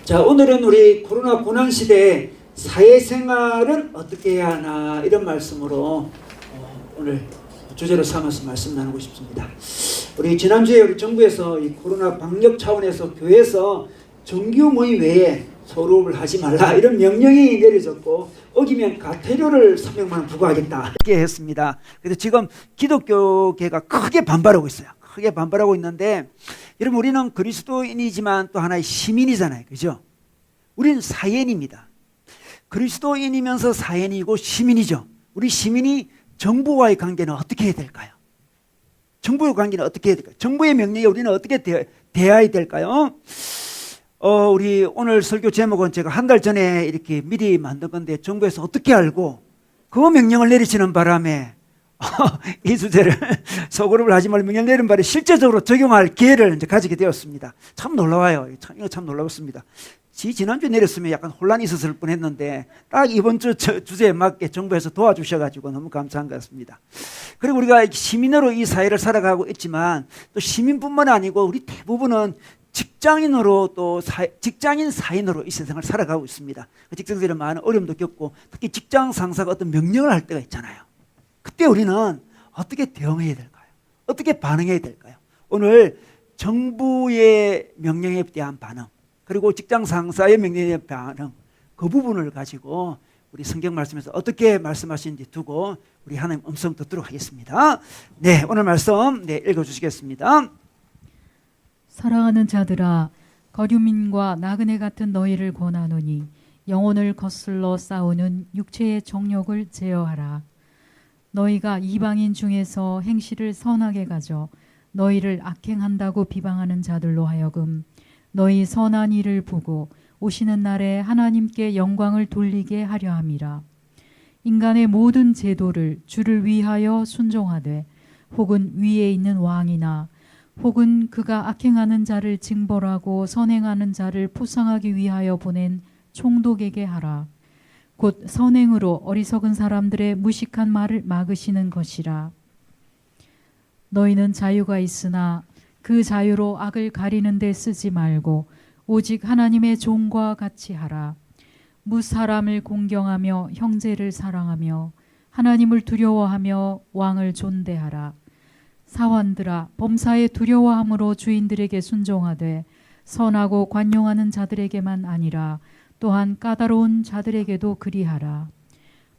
자, 오늘은 우리 코로나 고난 시대에 사회생활은 어떻게 해야 하나 이런 말씀으로 오늘 주제로 삼아서 말씀 나누고 싶습니다. 우리 지난주에 우리 정부에서 이 코로나 방역 차원에서 교회에서 정규 모임 외에 소로를 하지 말라 이런 명령이 내려졌고 어기면 과태료를 300만 원 부과하겠다 이렇게 했습니다. 그래서 지금 기독교계가 크게 반발하고 있어요. 크게 반발하고 있는데 여러분 우리는 그리스도인이지만 또 하나의 시민이잖아요. 그죠? 우리는 사회인입니다. 그리스도인이면서 사회인이고 시민이죠. 우리 시민이 정부와의 관계는 어떻게 해야 될까요? 정부의 관계는 어떻게 해야 될까요? 정부의 명령에 우리는 어떻게 대해야 될까요? 우리 오늘 설교 제목은 제가 한 달 전에 이렇게 미리 만든 건데 정부에서 어떻게 알고 그 명령을 내리시는 바람에 이 주제를 소그룹을 하지 말고 명령 내린 바람에 실제적으로 적용할 기회를 이제 가지게 되었습니다. 참 놀라워요. 이거 참 놀라웠습니다. 지난주에 내렸으면 약간 혼란이 있었을 뻔했는데 딱 이번 주 주제에 맞게 정부에서 도와주셔가지고 너무 감사한 것 같습니다. 그리고 우리가 시민으로 이 사회를 살아가고 있지만 또 시민뿐만 아니고 우리 대부분은 직장인으로 또 직장인 사인으로 이 세상을 살아가고 있습니다. 직장생활에 많은 어려움도 겪고 특히 직장 상사가 어떤 명령을 할 때가 있잖아요. 그때 우리는 어떻게 대응해야 될까요? 어떻게 반응해야 될까요? 오늘 정부의 명령에 대한 반응 그리고 직장 상사의 명령에 대한 반응 그 부분을 가지고 우리 성경 말씀에서 어떻게 말씀하시는지 두고 우리 하나님 음성 듣도록 하겠습니다. 네, 오늘 말씀 읽어주시겠습니다. 사랑하는 자들아, 거류민과 나그네 같은 너희를 권하노니 영혼을 거슬러 싸우는 육체의 정욕을 제어하라. 너희가 이방인 중에서 행실을 선하게 가져 너희를 악행한다고 비방하는 자들로 하여금 너희 선한 일을 보고 오시는 날에 하나님께 영광을 돌리게 하려 함이라. 인간의 모든 제도를 주를 위하여 순종하되 혹은 위에 있는 왕이나 혹은 그가 악행하는 자를 징벌하고 선행하는 자를 포상하기 위하여 보낸 총독에게 하라. 곧 선행으로 어리석은 사람들의 무식한 말을 막으시는 것이라. 너희는 자유가 있으나 그 자유로 악을 가리는 데 쓰지 말고 오직 하나님의 종과 같이 하라. 무사람을 공경하며 형제를 사랑하며 하나님을 두려워하며 왕을 존대하라. 사환들아, 범사에 두려워함으로 주인들에게 순종하되 선하고 관용하는 자들에게만 아니라 또한 까다로운 자들에게도 그리하라.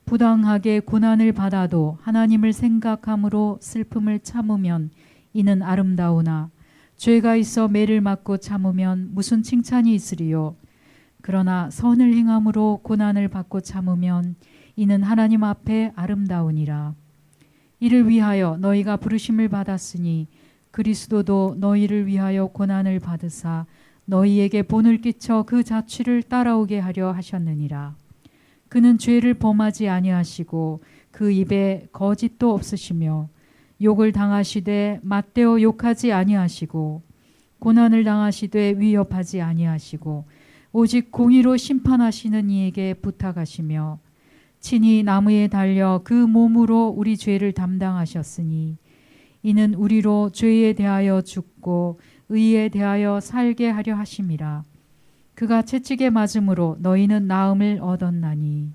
부당하게 고난을 받아도 하나님을 생각함으로 슬픔을 참으면 이는 아름다우나 죄가 있어 매를 맞고 참으면 무슨 칭찬이 있으리요. 그러나 선을 행함으로 고난을 받고 참으면 이는 하나님 앞에 아름다우니라. 이를 위하여 너희가 부르심을 받았으니 그리스도도 너희를 위하여 고난을 받으사 너희에게 본을 끼쳐 그 자취를 따라오게 하려 하셨느니라. 그는 죄를 범하지 아니하시고 그 입에 거짓도 없으시며 욕을 당하시되 맞대어 욕하지 아니하시고 고난을 당하시되 위협하지 아니하시고 오직 공의로 심판하시는 이에게 부탁하시며 친히 나무에 달려 그 몸으로 우리 죄를 담당하셨으니 이는 우리로 죄에 대하여 죽고 의에 대하여 살게 하려 하심이라. 그가 채찍에 맞음으로 너희는 나음을 얻었나니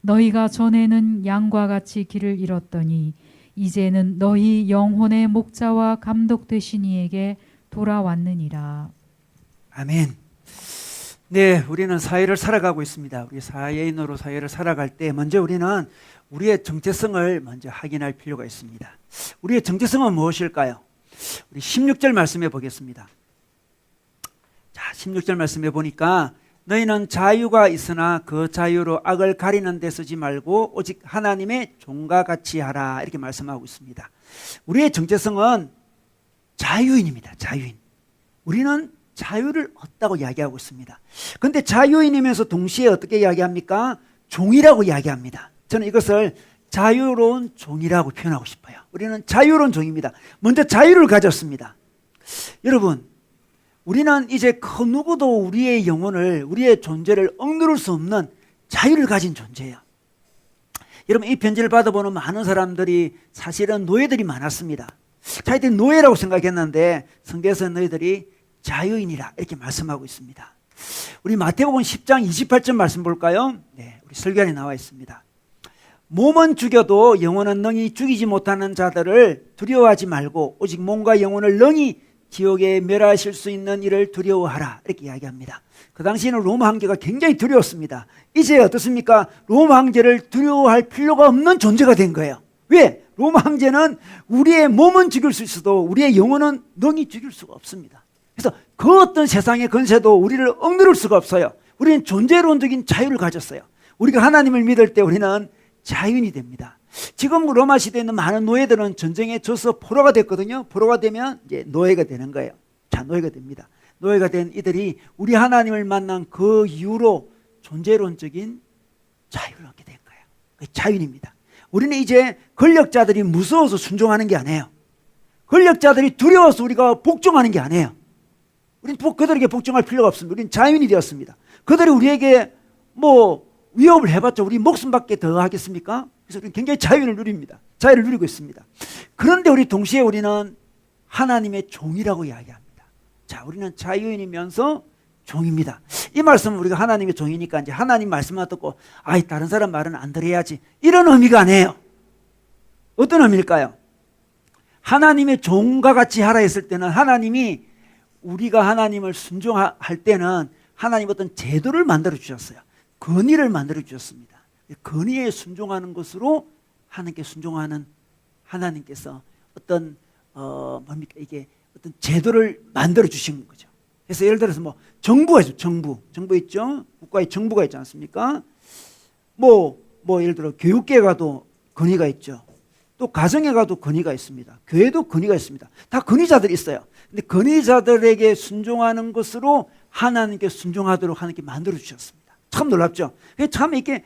너희가 전에는 양과 같이 길을 잃었더니 이제는 너희 영혼의 목자와 감독 되신 이에게 돌아왔느니라. 아멘. 네, 우리는 사회를 살아가고 있습니다. 우리 사회인으로 사회를 살아갈 때 먼저 우리는 우리의 정체성을 먼저 확인할 필요가 있습니다. 우리의 정체성은 무엇일까요? 우리 16절 말씀해 보겠습니다. 자, 16절 말씀해 보니까 너희는 자유가 있으나 그 자유로 악을 가리는 데 쓰지 말고 오직 하나님의 종과 같이 하라 이렇게 말씀하고 있습니다. 우리의 정체성은 자유인입니다. 자유인. 우리는 자유를 얻다고 이야기하고 있습니다. 그런데 자유인이면서 동시에 어떻게 이야기합니까? 종이라고 이야기합니다. 저는 이것을 자유로운 종이라고 표현하고 싶어요. 우리는 자유로운 종입니다. 먼저 자유를 가졌습니다. 여러분, 우리는 이제 그 누구도 우리의 영혼을, 우리의 존재를 억누를 수 없는 자유를 가진 존재예요. 여러분, 이 편지를 받아보는 많은 사람들이 사실은 노예들이 많았습니다. 자기들이 노예라고 생각했는데 성경에서 너희들이 자유인이라 이렇게 말씀하고 있습니다. 우리 마태복음 10장 28절 말씀 볼까요? 네, 우리 설교안에 나와 있습니다. 몸은 죽여도 영혼은 능히 죽이지 못하는 자들을 두려워하지 말고 오직 몸과 영혼을 능히 지옥에 멸하실 수 있는 이를 두려워하라, 이렇게 이야기합니다. 그 당시에는 로마 황제가 굉장히 두려웠습니다. 이제 어떻습니까? 로마 황제를 두려워할 필요가 없는 존재가 된 거예요. 왜? 로마 황제는 우리의 몸은 죽일 수 있어도 우리의 영혼은 능히 죽일 수가 없습니다. 그래서 그 어떤 세상의 권세도 우리를 억누를 수가 없어요. 우리는 존재론적인 자유를 가졌어요. 우리가 하나님을 믿을 때 우리는 자유인이 됩니다. 지금 로마 시대에 있는 많은 노예들은 전쟁에 져서 포로가 됐거든요. 포로가 되면 이제 노예가 되는 거예요. 자, 노예가 됩니다. 노예가 된 이들이 우리 하나님을 만난 그 이후로 존재론적인 자유를 얻게 된 거예요. 그게 자유인입니다. 우리는 이제 권력자들이 무서워서 순종하는 게 아니에요. 권력자들이 두려워서 우리가 복종하는 게 아니에요. 우리는 그들에게 복종할 필요가 없습니다. 우리는 자유인이 되었습니다. 그들이 우리에게 위협을 해봤자 우리 목숨밖에 더 하겠습니까? 그래서 우리는 굉장히 자유를 누립니다. 자유를 누리고 있습니다. 그런데 우리 동시에 우리는 하나님의 종이라고 이야기합니다. 자, 우리는 자유인이면서 종입니다. 이 말씀은 우리가 하나님의 종이니까 이제 하나님 말씀만 듣고 다른 사람 말은 안 들어야지, 이런 의미가 아니에요. 어떤 의미일까요? 하나님의 종과 같이 하라 했을 때는 하나님이 우리가 하나님을 순종할 때는 하나님 어떤 제도를 만들어 주셨어요. 권위를 만들어 주셨습니다. 권위에 순종하는 것으로 하나님께 순종하는 하나님께서 어떤 이게 어떤 제도를 만들어 주신 거죠. 그래서 예를 들어서 정부가 있죠. 정부 있죠. 국가의 정부가 있지 않습니까? 예를 들어 교육계에 가도 권위가 있죠. 또 가정에 가도 권위가 있습니다. 교회도 권위가 있습니다. 다 권위자들이 있어요. 근데 권위자들에게 순종하는 것으로 하나님께 순종하도록 하나님께 만들어 주셨습니다. 참 놀랍죠. 참 이렇게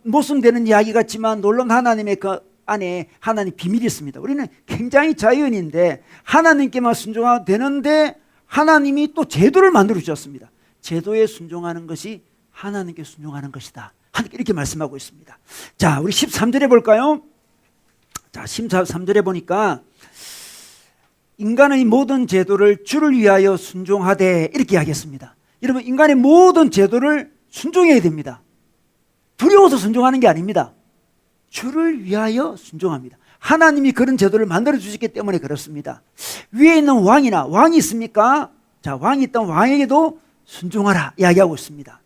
모순되는 이야기 같지만 놀라운 하나님의 그 안에 하나님 비밀이 있습니다. 우리는 굉장히 자유인인데 하나님께만 순종하면 되는데 하나님이 또 제도를 만들어 주셨습니다. 제도에 순종하는 것이 하나님께 순종하는 것이다. 하나님께 이렇게 말씀하고 있습니다. 자, 우리 13절에 볼까요? 자, 13절에 보니까 인간의 모든 제도를 주를 위하여 순종하되, 이렇게 이야기했습니다. 여러분, 인간의 모든 제도를 순종해야 됩니다. 두려워서 순종하는 게 아닙니다. 주를 위하여 순종합니다. 하나님이 그런 제도를 만들어 주셨기 때문에 그렇습니다. 위에 있는 왕이 있습니까? 자, 왕이 있던 왕에게도 순종하라 이야기하고 있습니다.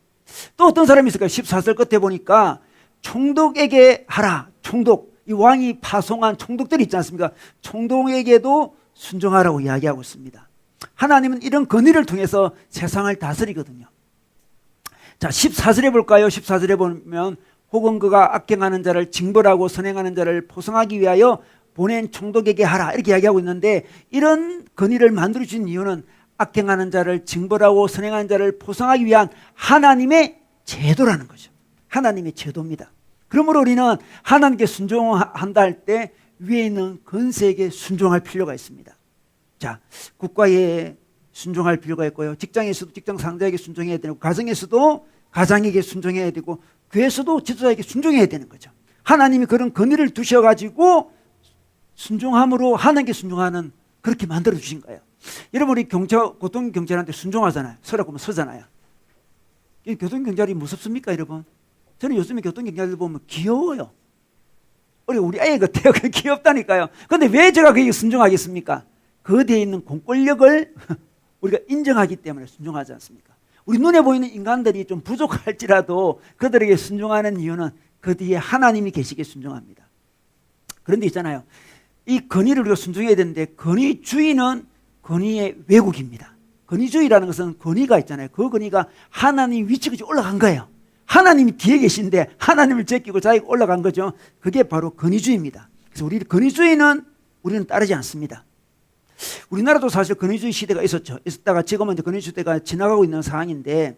또 어떤 사람이 있을까요? 14절 끝에 보니까 총독에게 하라. 총독, 이 왕이 파송한 총독들이 있지 않습니까? 총독에게도 순종하라고 이야기하고 있습니다. 하나님은 이런 권위를 통해서 세상을 다스리거든요. 자, 14절에 볼까요? 14절에 보면 혹은 그가 악행하는 자를 징벌하고 선행하는 자를 포성하기 위하여 보낸 총독에게 하라, 이렇게 이야기하고 있는데, 이런 권위를 만들어 주신 이유는 악행하는 자를 징벌하고 선행하는 자를 포성하기 위한 하나님의 제도라는 거죠. 하나님의 제도입니다. 그러므로 우리는 하나님께 순종한다 할 때 위에 있는 권세에게 순종할 필요가 있습니다. 자, 국가에 순종할 필요가 있고요. 직장에서도 직장 상사에게 순종해야 되고, 가정에서도 가장에게 순종해야 되고, 교회에서도 지도자에게 순종해야 되는 거죠. 하나님이 그런 권위를 두셔가지고 순종함으로 하나님께 순종하는, 그렇게 만들어 주신 거예요. 여러분, 우리 교통경찰한테 순종하잖아요. 서라고 하면 서잖아요. 교통경찰이 무섭습니까, 여러분? 저는 요즘에 교통경찰들 보면 귀여워요. 우리 애 같아요. 귀엽다니까요. 그런데 왜 제가 그에게 순종하겠습니까? 그 뒤에 있는 공권력을 우리가 인정하기 때문에 순종하지 않습니까? 우리 눈에 보이는 인간들이 좀 부족할지라도 그들에게 순종하는 이유는 그 뒤에 하나님이 계시기에 순종합니다. 그런데 있잖아요. 이 권위를 우리가 순종해야 되는데, 권위주의는 권위의 왜곡입니다. 권위주의라는 것은 권위가 있잖아요. 그 권위가 하나님 위치까지 올라간 거예요. 하나님이 뒤에 계신데 하나님을 제끼고 자기가 올라간 거죠. 그게 바로 권위주의입니다. 그래서 우리 권위주의는 우리는 따르지 않습니다. 우리나라도 사실 권위주의 시대가 있었다가 지금은 이제 권위주의 시대가 지나가고 있는 상황인데,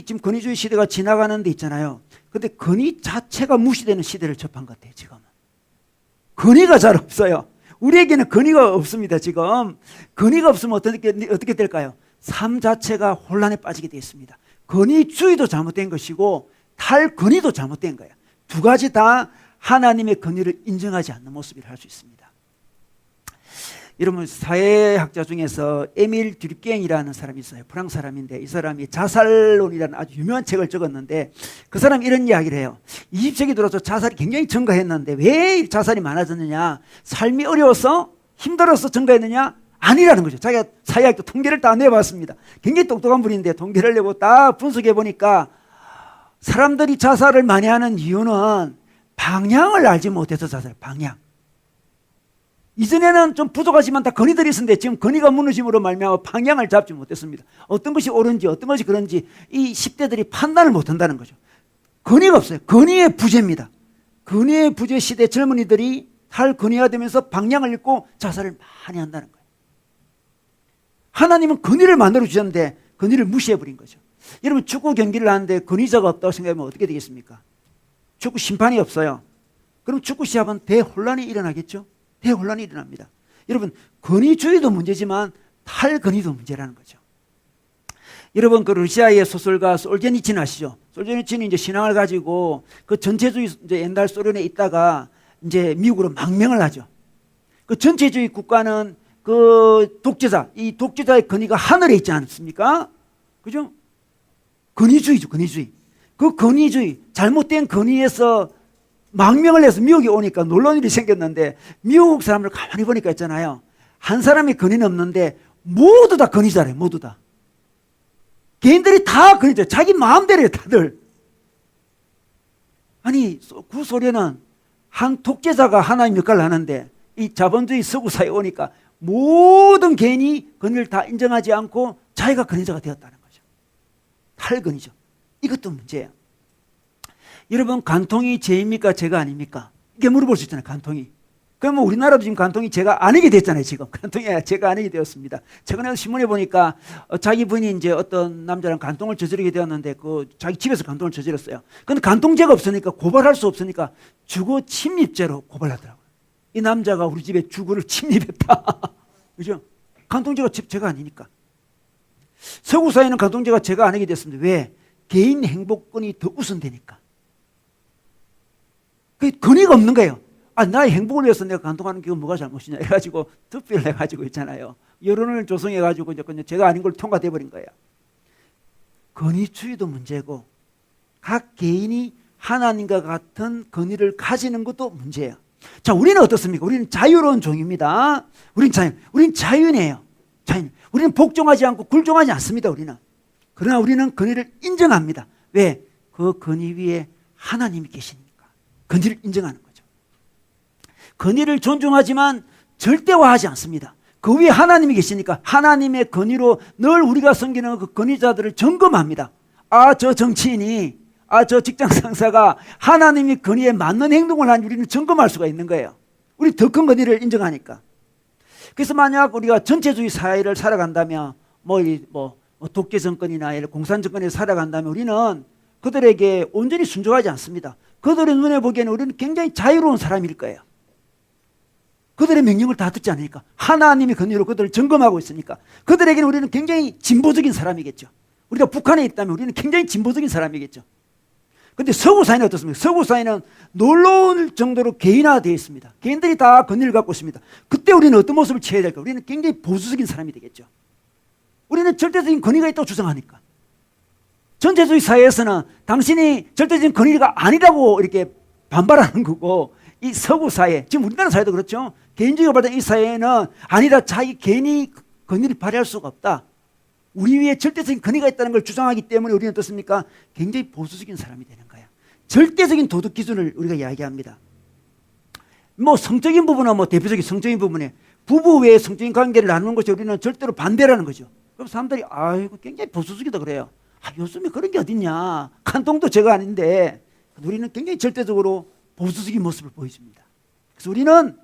지금 권위주의 시대가 지나가는 데 있잖아요. 근데 권위 자체가 무시되는 시대를 접한 것 같아요, 지금은. 권위가 잘 없어요. 우리에게는 권위가 없습니다, 지금. 권위가 없으면 어떻게 될까요? 삶 자체가 혼란에 빠지게 되어 있습니다. 권위주의도 잘못된 것이고 탈권위도 잘못된 거예요. 두 가지 다 하나님의 권위를 인정하지 않는 모습이라 할 수 있습니다. 여러분 사회학자 중에서 에밀 듀르갱이라는 사람이 있어요. 프랑스 사람인데 이 사람이 자살론이라는 아주 유명한 책을 적었는데 그 사람이 이런 이야기를 해요. 20세기 들어서 자살이 굉장히 증가했는데 왜 자살이 많아졌느냐? 삶이 어려워서 힘들어서 증가했느냐? 아니라는 거죠. 자기가 사회학자 통계를 다 내봤습니다. 굉장히 똑똑한 분인데 통계를 내고 딱 분석해 보니까 사람들이 자살을 많이 하는 이유는 방향을 알지 못해서 자살, 방향. 이전에는 좀 부족하지만 다 건의들이 있었는데 지금 건의가 무너짐으로 말미암아 방향을 잡지 못했습니다. 어떤 것이 옳은지 어떤 것이 그런지 이 10대들이 판단을 못한다는 거죠. 건의가 없어요. 건의의 부재입니다. 건의의 부재 시대 젊은이들이 탈건의가 되면서 방향을 잃고 자살을 많이 한다는 거예요. 하나님은 건의를 만들어 주셨는데 건의를 무시해버린 거죠. 여러분 축구 경기를 하는데 건의자가 없다고 생각하면 어떻게 되겠습니까? 축구 심판이 없어요. 그럼 축구 시합은 대혼란이 일어나겠죠? 대혼란이 일어납니다. 여러분 건의주의도 문제지만 탈건의도 문제라는 거죠. 여러분 그 러시아의 소설가 솔제니친 아시죠? 솔제니친이 이제 신앙을 가지고 그 전체주의 이제 옛날 소련에 있다가 이제 미국으로 망명을 하죠. 그 전체주의 국가는 그 독재자, 이 독재자의 건의가 하늘에 있지 않습니까? 그죠? 건의주의죠, 건의주의. 그 건의주의, 잘못된 건의에서 망명을 해서 미국에 오니까 놀라운 일이 생겼는데 미국 사람들 가만히 보니까 있잖아요. 한 사람이 건의는 없는데 모두 다 건의자래요. 모두 다. 개인들이 다 건의자. 자기 마음대로요. 다들. 아니 구소련은 한 독재자가 하나님 역할을 하는데 이 자본주의 서구 사회에 오니까 모든 개인이 건의를 다 인정하지 않고 자기가 건의자가 되었다는 거죠. 탈건의죠. 이것도 문제예요. 여러분 간통이 죄입니까? 죄가 아닙니까? 이게 물어볼 수 있잖아요. 간통이. 그러면 우리나라도 지금 간통이 죄가 아니게 됐잖아요. 지금 간통이 죄가 아니게 되었습니다. 최근에 신문에 보니까 자기 부인이 이제 어떤 남자랑 간통을 저지르게 되었는데 그 자기 집에서 간통을 저질렀어요. 그런데 간통죄가 없으니까 고발할 수 없으니까 주거 침입죄로 고발하더라고요. 이 남자가 우리 집에 주거를 침입했다. 그죠? 간통죄가 죄가 아니니까. 서구 사회는 간통죄가 죄가 아니게 됐습니다. 왜? 개인 행복권이 더 우선되니까. 그 건의가 없는 거예요. 아, 나의 행복을 위해서 내가 간통하는 게 뭐가 잘못이냐 해가지고 투표를 해가지고 있잖아요. 여론을 조성해가지고 이제 제가 아닌 걸 통과돼 버린 거예요. 건의주의도 문제고 각 개인이 하나님과 같은 건의를 가지는 것도 문제예요. 자, 우리는 어떻습니까? 우리는 자유로운 종입니다. 우리는 자유인이에요. 자유인. 우리는 복종하지 않고 굴종하지 않습니다. 그러나 우리는 건의를 인정합니다. 왜? 그 건의 위에 하나님이 계시니까. 건의를 인정하는 거죠. 건의를 존중하지만 절대화하지 않습니다. 그 위에 하나님이 계시니까 하나님의 건의로 늘 우리가 섬기는 그 건의자들을 점검합니다. 아, 저 정치인이, 저 직장 상사가 하나님이 건의에 맞는 행동을 하는지 우리는 점검할 수가 있는 거예요. 우리 더 큰 건의를 인정하니까. 그래서 만약 우리가 전체주의 사회를 살아간다면 독재 정권이나 공산 정권에서 살아간다면 우리는 그들에게 온전히 순종하지 않습니다. 그들의 눈에 보기에는 우리는 굉장히 자유로운 사람일 거예요. 그들의 명령을 다 듣지 않으니까. 하나님의 건의로 그들을 점검하고 있으니까. 그들에게는 우리는 굉장히 진보적인 사람이겠죠. 우리가 북한에 있다면 우리는 굉장히 진보적인 사람이겠죠. 그런데 서구 사회는 어떻습니까? 서구 사회는 놀라울 정도로 개인화되어 있습니다. 개인들이 다 건의를 갖고 있습니다. 그때 우리는 어떤 모습을 취해야 될까? 우리는 굉장히 보수적인 사람이 되겠죠. 우리는 절대적인 건의가 있다고 주장하니까. 전체주의 사회에서는 당신이 절대적인 건의가 아니라고 이렇게 반발하는 거고, 이 서구 사회, 지금 우리나라 사회도 그렇죠. 개인주의가 발달된 이 사회는 아니다, 자기 개인이 건의를 발휘할 수가 없다. 우리 위에 절대적인 건의가 있다는 걸 주장하기 때문에 우리는 어떻습니까? 굉장히 보수적인 사람이 되는 거예요. 절대적인 도덕 기준을 우리가 이야기합니다. 성적인 부분은 대표적인 성적인 부분에 부부 외에 성적인 관계를 나누는 것이 우리는 절대로 반대라는 거죠. 그럼 사람들이 이거 굉장히 보수적이다 그래요. 요즘에 그런 게 어딨냐. 간통도 죄가 아닌데. 우리는 굉장히 절대적으로 보수적인 모습을 보여줍니다. 그래서 우리는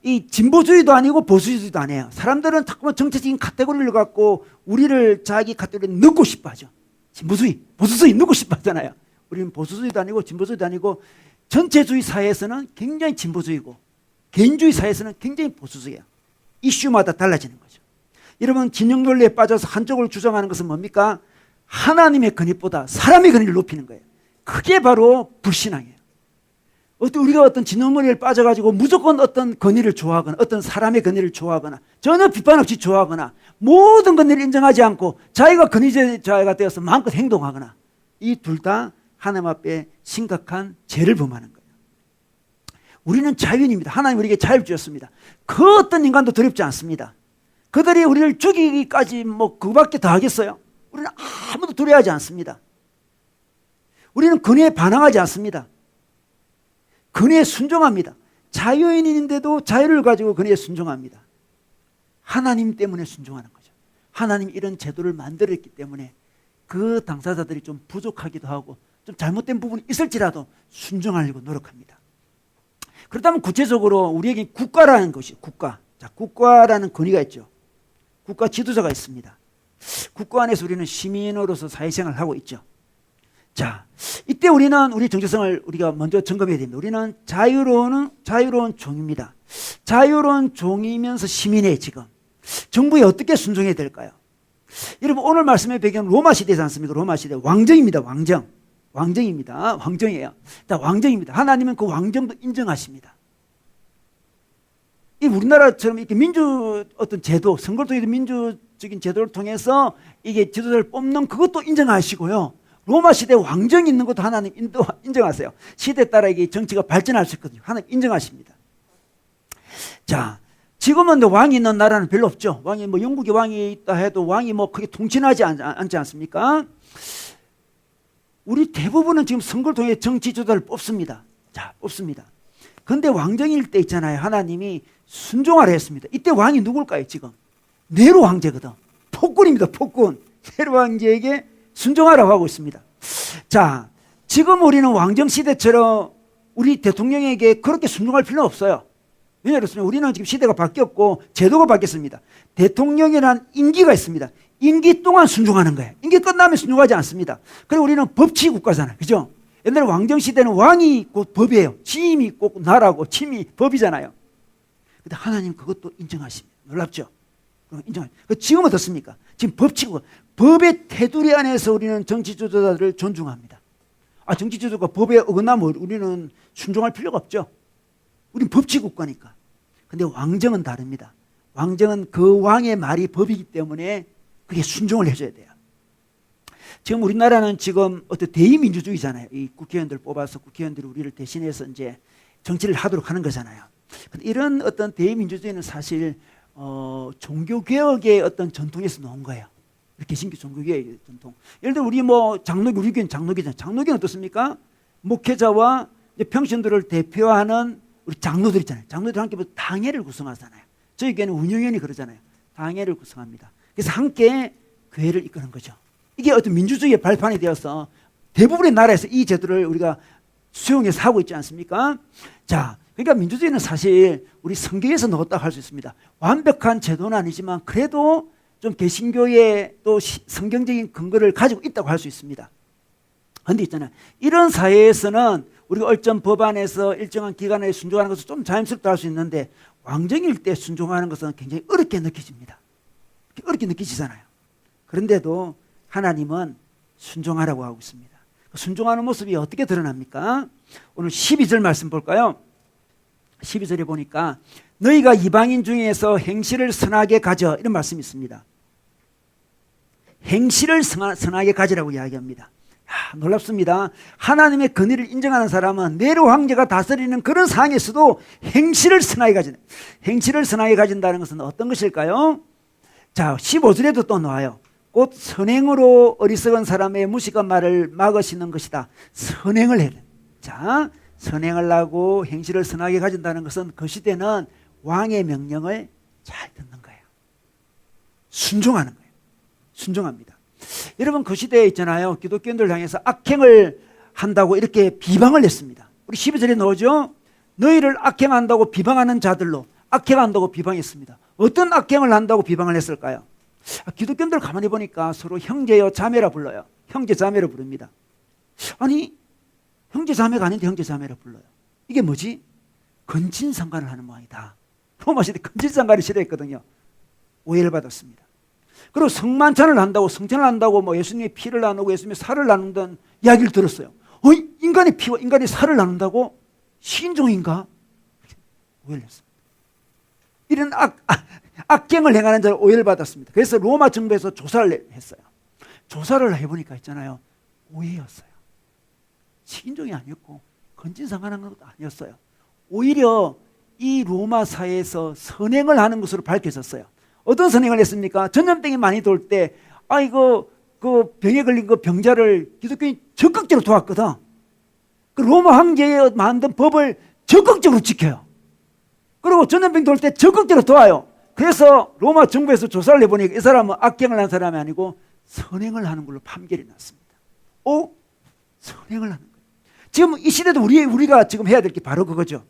이 진보주의도 아니고 보수주의도 아니에요. 사람들은 자꾸만 정체적인 카테고리를 갖고 우리를 자기 카테고리에 넣고 싶어 하죠. 진보주의, 보수주의 넣고 싶어 하잖아요. 우리는 보수주의도 아니고 진보주의도 아니고 전체주의 사회에서는 굉장히 진보주의고 개인주의 사회에서는 굉장히 보수주의예요. 이슈마다 달라지는 거죠. 여러분 진영 논리에 빠져서 한쪽을 주장하는 것은 뭡니까? 하나님의 건의보다 사람의 건의를 높이는 거예요. 그게 바로 불신앙이에요. 우리가 어떤 진흙머리를 빠져가지고 무조건 어떤 권위를 좋아하거나 어떤 사람의 권위를 좋아하거나 전혀 비판 없이 좋아하거나 모든 권위를 인정하지 않고 자기가 권위자가 되어서 마음껏 행동하거나 이 둘 다 하나님 앞에 심각한 죄를 범하는 거예요. 우리는 자유인입니다. 하나님 우리에게 자유를 주셨습니다. 그 어떤 인간도 두렵지 않습니다. 그들이 우리를 죽이기까지 뭐 그밖에 더 하겠어요? 우리는 아무도 두려워하지 않습니다. 우리는 권위에 반항하지 않습니다. 권위에 순종합니다. 자유인인데도 자유를 가지고 권위에 순종합니다. 하나님 때문에 순종하는 거죠. 하나님 이런 제도를 만들었기 때문에 그 당사자들이 좀 부족하기도 하고 좀 잘못된 부분이 있을지라도 순종하려고 노력합니다. 그렇다면 구체적으로 우리에게 국가라는 것이 국가라는 권위가 있죠. 국가 지도자가 있습니다. 국가 안에서 우리는 시민으로서 사회생활을 하고 있죠. 자, 이때 우리는 우리 정체성을 우리가 먼저 점검해야 됩니다. 우리는 자유로운 종입니다. 자유로운 종이면서 시민이에요, 지금. 정부에 어떻게 순종해야 될까요? 여러분, 오늘 말씀의 배경은 로마 시대지 않습니까? 로마 시대. 왕정입니다, 왕정. 왕정입니다. 왕정이에요. 자, 왕정입니다. 하나님은 그 왕정도 인정하십니다. 이 우리나라처럼 이렇게 어떤 제도, 선거를 통해서 민주적인 제도를 통해서 이게 지도자를 뽑는 그것도 인정하시고요. 로마 시대 왕정이 있는 것도 하나님 인정하세요. 시대에 따라 이게 정치가 발전할 수 있거든요. 하나님 인정하십니다. 자, 지금은 왕이 있는 나라는 별로 없죠. 왕이 뭐 영국에 왕이 있다 해도 왕이 뭐 크게 통치하지 않지 않습니까? 우리 대부분은 지금 선거를 통해 정치 지도자를 뽑습니다. 자, 뽑습니다. 근데 왕정일 때 있잖아요. 하나님이 순종하라 했습니다. 이때 왕이 누굴까요, 지금? 네로 황제거든. 폭군입니다, 폭군. 네로 황제에게 순종하라고 하고 있습니다. 자, 지금 우리는 왕정 시대처럼 우리 대통령에게 그렇게 순종할 필요는 없어요. 왜냐 그렇습니까? 우리는 지금 시대가 바뀌었고 제도가 바뀌었습니다. 대통령이란 임기가 있습니다. 임기 동안 순종하는 거예요. 임기 끝나면 순종하지 않습니다. 그리고 우리는 법치 국가잖아요. 그죠? 옛날에 왕정 시대는 왕이 있고 법이에요. 취임이 있고 나라고 취임이 법이잖아요. 근데 하나님 그것도 인정하십니다. 놀랍죠? 인정하십니다. 지금은 어떻습니까? 지금 법치국, 법의 테두리 안에서 우리는 정치 지도자들을 존중합니다. 정치 지도자가 법에 어긋나면 우리는 순종할 필요가 없죠. 우리는 법치국가니까. 근데 왕정은 다릅니다. 왕정은 그 왕의 말이 법이기 때문에 그게 순종을 해줘야 돼요. 지금 우리나라는 지금 어떤 대의민주주의잖아요. 이 국회의원들 뽑아서 국회의원들이 우리를 대신해서 이제 정치를 하도록 하는 거잖아요. 근데 이런 어떤 대의민주주의는 사실 종교개혁의 어떤 전통에서 나온 거예요. 개신교 종교개혁의 전통. 예를 들어 우리 뭐 장로교, 우리 교회는 장로교잖아요. 장로교는 어떻습니까? 목회자와 평신도를 대표하는 우리 장로들 있잖아요. 장로들 함께 당회를 구성하잖아요. 저희 교회는 운영위원이 그러잖아요. 당회를 구성합니다. 그래서 함께 교회를 이끄는 거죠. 이게 어떤 민주주의의 발판이 되어서 대부분의 나라에서 이 제도를 우리가 수용해서 하고 있지 않습니까? 자, 그러니까 민주주의는 사실 우리 성경에서 넣었다고 할 수 있습니다. 완벽한 제도는 아니지만 그래도 좀 개신교의 또 성경적인 근거를 가지고 있다고 할 수 있습니다. 그런데 있잖아요. 이런 사회에서는 우리가 얼전 법안에서 일정한 기간에 순종하는 것은 좀 자연스럽다 할 수 있는데 왕정일 때 순종하는 것은 굉장히 어렵게 느껴집니다. 어렵게 느끼시잖아요. 그런데도 하나님은 순종하라고 하고 있습니다. 순종하는 모습이 어떻게 드러납니까? 오늘 12절 말씀 볼까요? 12절에 보니까 너희가 이방인 중에서 행실을 선하게 가져 이런 말씀이 있습니다. 행실을 선하게 가지라고 이야기합니다. 놀랍습니다. 하나님의 권위를 인정하는 사람은 네로 황제가 다스리는 그런 상황에서도 행실을 선하게 가진다. 행실을 선하게 가진다는 것은 어떤 것일까요? 자, 15절에도 또 나와요. 곧 선행으로 어리석은 사람의 무식한 말을 막으시는 것이다. 선행을 해야 돼. 자, 선행을 하고 행실을 선하게 가진다는 것은 그 시대는 왕의 명령을 잘 듣는 거예요. 순종하는 거예요. 순종합니다. 여러분 그 시대에 있잖아요. 기독교인들 향해서 악행을 한다고 이렇게 비방을 했습니다. 우리 12절에 나오죠. 너희를 악행한다고 비방하는 자들로 악행한다고 비방했습니다. 어떤 악행을 한다고 비방을 했을까요? 기독교인들 가만히 보니까 서로 형제요 자매라 불러요. 형제 자매로 부릅니다. 아니 형제 자매가 아닌데 형제 자매라 불러요. 이게 뭐지? 근친상간을 하는 모양이다. 로마 시대 근친상간이 싫어했거든요. 오해를 받았습니다. 그리고 성만찬을 한다고 성찬을 한다고 뭐 예수님의 피를 나누고 예수님의 살을 나눈다는 이야기를 들었어요. 인간의 피와 인간의 살을 나눈다고? 신종인가? 오해를 했습니다. 이런 악행을 행하는 자를 오해를 받았습니다. 그래서 로마 정부에서 조사를 했어요. 조사를 해보니까 있잖아요. 오해였어요. 신종이 아니었고 건진상하는 것도 아니었어요. 오히려 이 로마 사회에서 선행을 하는 것으로 밝혀졌어요. 어떤 선행을 했습니까? 전염병이 많이 돌 때 이거 그 병에 걸린 그 병자를 기독교인이 적극적으로 도왔거든. 그 로마 황제에 만든 법을 적극적으로 지켜요. 그리고 전염병 돌 때 적극적으로 도와요. 그래서 로마 정부에서 조사를 해보니까 이 사람은 악행을 한 사람이 아니고 선행을 하는 걸로 판결이 났습니다. 선행을 하는 거예요. 지금 이 시대도 우리가 지금 해야 될 게 바로 그거죠.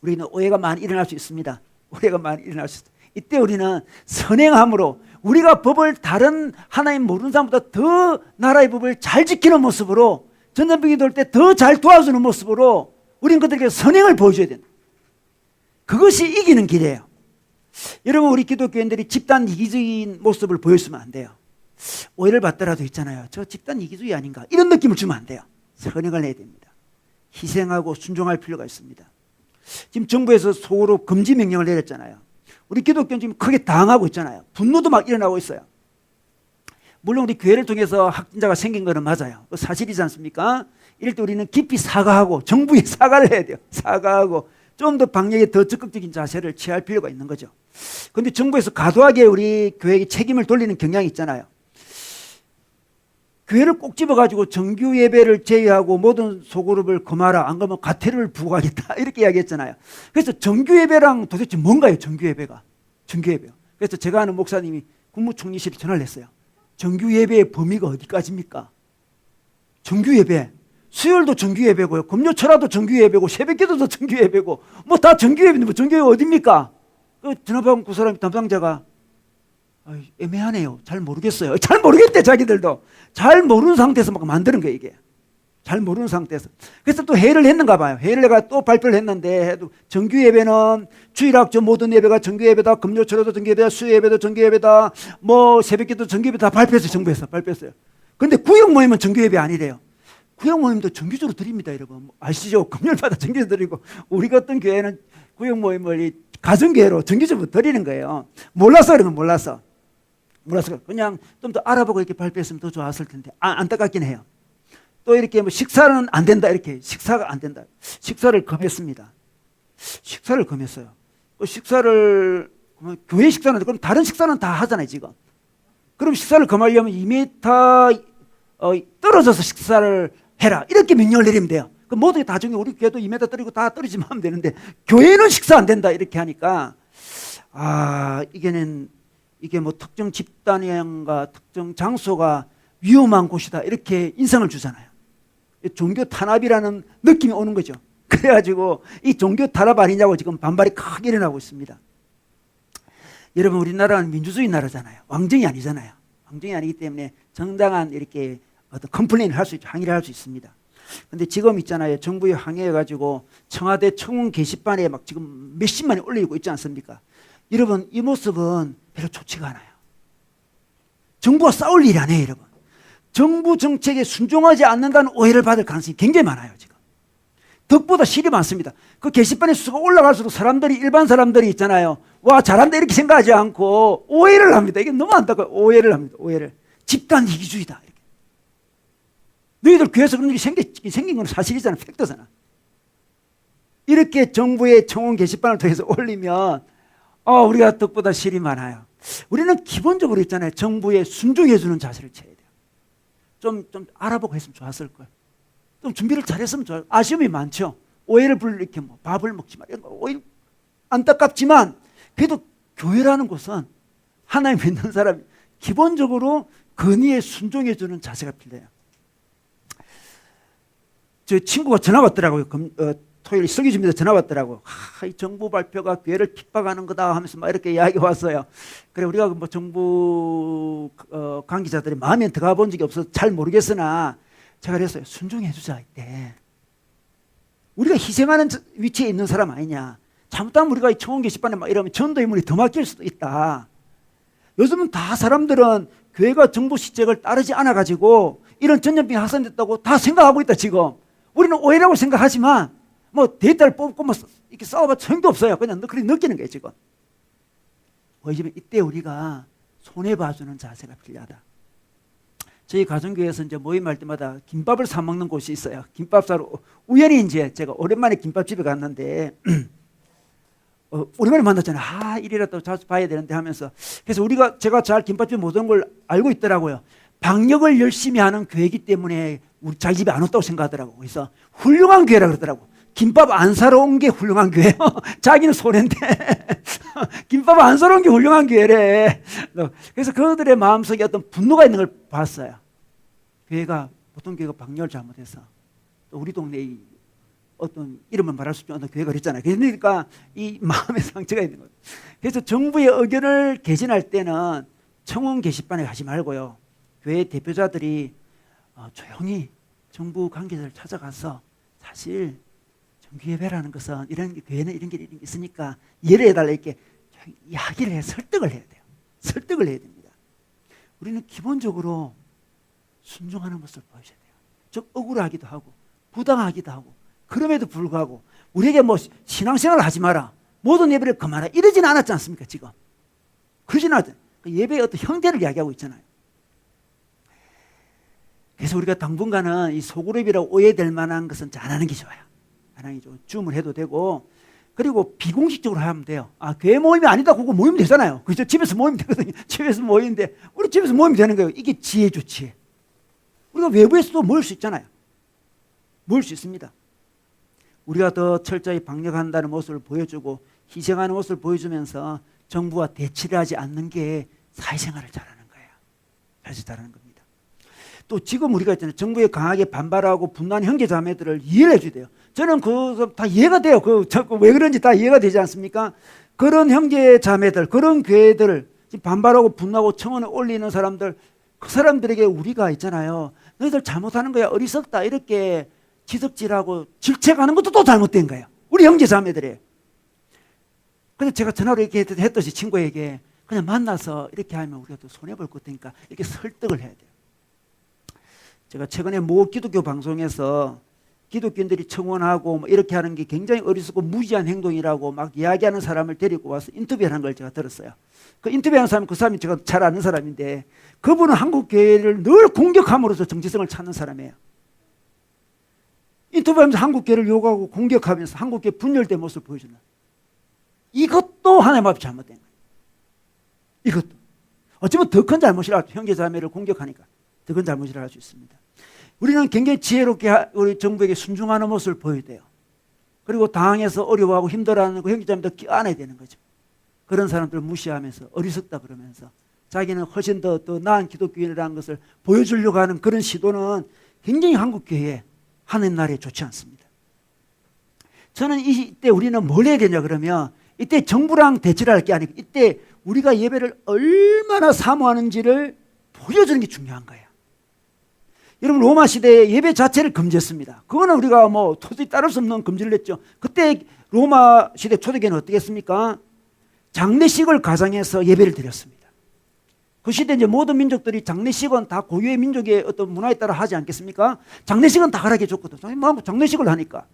우리는 오해가 많이 일어날 수 있습니다. 오해가 많이 일어날 수 있습니다. 이때 우리는 선행함으로 우리가 법을 다른 하나님 모르는 사람보다 더 나라의 법을 잘 지키는 모습으로 전염병이 돌 때 더 잘 도와주는 모습으로 우리는 그들에게 선행을 보여줘야 된다. 그것이 이기는 길이에요. 여러분, 우리 기독교인들이 집단 이기적인 모습을 보였으면 안 돼요. 오해를 받더라도 있잖아요. 저 집단 이기주의 아닌가 이런 느낌을 주면 안 돼요. 선행을 해야 됩니다. 희생하고 순종할 필요가 있습니다. 지금 정부에서 속으로 금지 명령을 내렸잖아요. 우리 기독교는 지금 크게 당하고 있잖아요. 분노도 막 일어나고 있어요. 물론 우리 교회를 통해서 확진자가 생긴 거는 맞아요. 사실이지 않습니까? 이럴 때 우리는 깊이 사과하고 정부에 사과를 해야 돼요. 사과하고 좀 더 방역에 더 적극적인 자세를 취할 필요가 있는 거죠. 그런데 정부에서 과도하게 우리 교회에 책임을 돌리는 경향이 있잖아요. 교회를 꼭 집어가지고 정규 예배를 제외하고 모든 소그룹을 금하라. 안 그러면 과태료를 부과하겠다. 이렇게 이야기했잖아요. 그래서 정규 예배랑 도대체 뭔가요? 정규 예배가. 정규 예배요. 그래서 제가 아는 목사님이 국무총리실에 전화를 했어요. 정규 예배의 범위가 어디까지입니까? 정규 예배. 수요일도 정규 예배고요. 금요철화도 정규 예배고 새벽기도도 정규 예배고 뭐 다 정규 예배인데 뭐 정규 예배 어디입니까? 그 전화 받은 그 사람 담당자가 애매하네요. 잘 모르겠어요. 잘 모르겠대 자기들도. 잘 모르는 상태에서 막 만드는 거예요 이게. 잘 모르는 상태에서. 그래서 또 회의를 했는가 봐요. 회의를 내가 또 발표를 했는데 정규 예배는 주일학교 모든 예배가 정규 예배다. 금요철에도 정규 예배다. 수요 예배도 정규 예배다. 뭐 새벽기도 정규 예배다. 발표했어요. 정부에서 발표했어요. 그런데 구역 모임은 정규 예배 아니래요. 구역 모임도 정규적으로 드립니다 여러분. 아시죠? 금요일마다 정규적으로 드리고 우리 같은 교회는 구역 모임을 가정교회로 정규적으로 드리는 거예요. 몰라서 그런 건 몰라서 그냥 좀 더 알아보고 이렇게 발표했으면 더 좋았을 텐데 안타깝긴 해요. 또 이렇게 뭐 식사는 안 된다 이렇게 식사가 안 된다. 식사를 금했습니다. 식사를 금했어요. 식사를 교회 식사는 그럼 다른 식사는 다 하잖아요 지금. 그럼 식사를 금하려면 2m 떨어져서 식사를 해라 이렇게 명령을 내리면 돼요. 그 모두 다 정해. 우리 교회도 2m 떨어지고 다 떨어지면 하면 되는데 교회는 식사 안 된다 이렇게 하니까 이게 뭐 특정 집단인가 특정 장소가 위험한 곳이다 이렇게 인상을 주잖아요. 종교 탄압이라는 느낌이 오는 거죠. 그래가지고 이 종교 탄압 아니냐고 지금 반발이 크게 일어나고 있습니다. 여러분, 우리나라는 민주주의 나라잖아요. 왕정이 아니잖아요. 왕정이 아니기 때문에 정당한 이렇게 어떤 컴플레인을 할 수 있죠. 항의를 할 수 있습니다. 근데 지금 있잖아요. 정부에 항의해가지고 청와대 청원 게시판에 막 지금 몇십만이 올리고 있지 않습니까? 여러분, 이 모습은 별로 좋지가 않아요. 정부와 싸울 일이 아니에요, 여러분. 정부 정책에 순종하지 않는다는 오해를 받을 가능성이 굉장히 많아요, 지금. 덕보다 실이 많습니다. 그 게시판에 수가 올라갈수록 일반 사람들이 있잖아요. 와, 잘한다 이렇게 생각하지 않고 오해를 합니다. 이게 너무 안타까워요. 오해를 합니다. 오해를. 집단 이기주의다. 이렇게. 너희들 교회에서 그런 일이 생긴 건 사실이잖아. 팩트잖아. 이렇게 정부의 청원 게시판을 통해서 올리면 우리가 덕보다 실이 많아요. 우리는 기본적으로 있잖아요. 정부에 순종해주는 자세를 취해야 돼요. 좀 알아보고 했으면 좋았을 거예요. 좀 준비를 잘했으면 좋아요. 아쉬움이 많죠. 오해를 불리게 뭐 밥을 먹지 마 이런 거 오히려 안타깝지만 그래도 교회라는 곳은 하나님 믿는 사람이 기본적으로 건의에 순종해주는 자세가 필요해요. 저 친구가 전화 왔더라고요. 토요일 설교 준비해서 전화 왔더라고. 이 정부 발표가 교회를 핍박하는 거다 하면서 막 이렇게 이야기 왔어요. 그래 우리가 뭐 정부 관계자들이 마음에 들어가 본 적이 없어서 잘 모르겠으나 제가 그랬어요. 순종해 주자 이때. 우리가 희생하는 위치에 있는 사람 아니냐. 잘못하면 우리가 이 청원 게시판에 막 이러면 전도 인물이 더 막힐 수도 있다. 요즘은 다 사람들은 교회가 정부 시책을 따르지 않아 가지고 이런 전염병이 확산됐다고 다 생각하고 있다 지금. 우리는 오해라고 생각하지만 뭐 대타를 뽑고 뭐 이렇게 싸워봐 소용도 없어요. 그냥 그렇게 느끼는 거예요 지금. 왜냐면 이때 우리가 손해 봐주는 자세가 필요하다. 저희 가정교회에서 이제 모임할 때마다 김밥을 사 먹는 곳이 있어요. 김밥 사러 우연히 이제 제가 오랜만에 김밥집에 갔는데 오랜만에 만났잖아요. 아, 이리라도 자주 봐야 되는데 하면서. 그래서 제가 잘 김밥집 못 온 걸 알고 있더라고요. 방역을 열심히 하는 교회이기 때문에 우리 자기 집에 안 왔다고 생각하더라고요. 그래서 훌륭한 교회라 그러더라고요. 김밥 안 사러 온 게 훌륭한 교회예요. 자기는 손해인데 김밥 안 사러 온 게 훌륭한 교회래. 그래서 그들의 마음속에 어떤 분노가 있는 걸 봤어요. 교회가 보통 교회가 방역을 잘못해서 또 우리 동네에 어떤 이름을 말할 수 없는 어떤 교회가 그랬잖아요. 그러니까 이 마음의 상처가 있는 거예요. 그래서 정부의 의견을 개진할 때는 청원 게시판에 가지 말고요. 교회 대표자들이 조용히 정부 관계자를 찾아가서 사실 정규예배라는 것은 이런 교회는 이런 게 있으니까 이해를 해달라 이렇게 이야기를 해 설득을 해야 돼요. 설득을 해야 됩니다. 우리는 기본적으로 순종하는 모습을 보여줘야 돼요. 좀 억울하기도 하고 부당하기도 하고 그럼에도 불구하고 우리에게 뭐 신앙생활을 하지 마라, 모든 예배를 그만하라 이러지는 않았지 않습니까 지금? 그러지는 않았죠. 예배의 어떤 형태를 이야기하고 있잖아요. 그래서 우리가 당분간은 이 소그룹이라고 오해될 만한 것은 안 하는 게 좋아요. 안 하는 게 좋아요. 줌을 해도 되고, 그리고 비공식적으로 하면 돼요. 아, 교회 모임이 아니다. 그거 모이면 되잖아요. 그죠? 집에서 모이면 되거든요. 집에서 모이는데, 우리 집에서 모이면 되는 거예요. 이게 지혜죠, 지혜. 우리가 외부에서도 모일 수 있잖아요. 모일 수 있습니다. 우리가 더 철저히 방역한다는 모습을 보여주고, 희생하는 모습을 보여주면서 정부와 대치를 하지 않는 게 사회생활을 잘하는 거예요. 사실 잘하는 겁니다. 또 지금 우리가 있잖아요. 정부에 강하게 반발하고 분노하는 형제 자매들을 이해를 해줘야 돼요. 저는 그거 다 이해가 돼요. 왜 그런지 다 이해가 되지 않습니까? 그런 형제 자매들, 그런 교회들, 반발하고 분노하고 청원에 올리는 사람들, 그 사람들에게 우리가 있잖아요. 너희들 잘못하는 거야. 어리석다. 이렇게 지적질하고 질책하는 것도 또 잘못된 거예요. 우리 형제 자매들이. 그래서 제가 전화로 이렇게 했듯이 친구에게 그냥 만나서 이렇게 하면 우리가 또 손해볼 것 같으니까 이렇게 설득을 해야 돼요. 제가 최근에 모 기독교 방송에서 기독교인들이 청원하고 뭐 이렇게 하는 게 굉장히 어리석고 무지한 행동이라고 막 이야기하는 사람을 데리고 와서 인터뷰를 한 걸 제가 들었어요. 그 인터뷰하는 사람, 그 사람이 제가 잘 아는 사람인데 그분은 한국 교회를 늘 공격함으로써 정체성을 찾는 사람이에요. 인터뷰하면서 한국 교회를 욕하고 공격하면서 한국 교회 분열된 모습을 보여주는, 이것도 하나님 앞에 잘못된 거예요. 이것도 어쩌면 더 큰 잘못이라, 형제 자매를 공격하니까 더 큰 잘못이라 할 수 있습니다. 우리는 굉장히 지혜롭게 우리 정부에게 순종하는 모습을 보여야 돼요. 그리고 당황해서 어려워하고 힘들어하는 그 형제자매들 껴안아야 되는 거죠. 그런 사람들을 무시하면서 어리석다 그러면서 자기는 훨씬 더 나은 기독교인이라는 것을 보여주려고 하는 그런 시도는 굉장히 한국 교회에 하는 날에 좋지 않습니다. 저는 이때 우리는 뭘 해야 되냐 그러면, 이때 정부랑 대치를 할 게 아니고 이때 우리가 예배를 얼마나 사모하는지를 보여주는 게 중요한 거예요. 여러분, 로마 시대에 예배 자체를 금지했습니다. 그거는 우리가 뭐 도저히 따를 수 없는 금지를 했죠. 그때 로마 시대 초대교회는 어떻게 했습니까? 장례식을 가장해서 예배를 드렸습니다. 그 시대 이제 모든 민족들이 장례식은 다 고유의 민족의 어떤 문화에 따라 하지 않겠습니까? 장례식은 다 하라게 줬거든요. 뭐 장례식을 하니까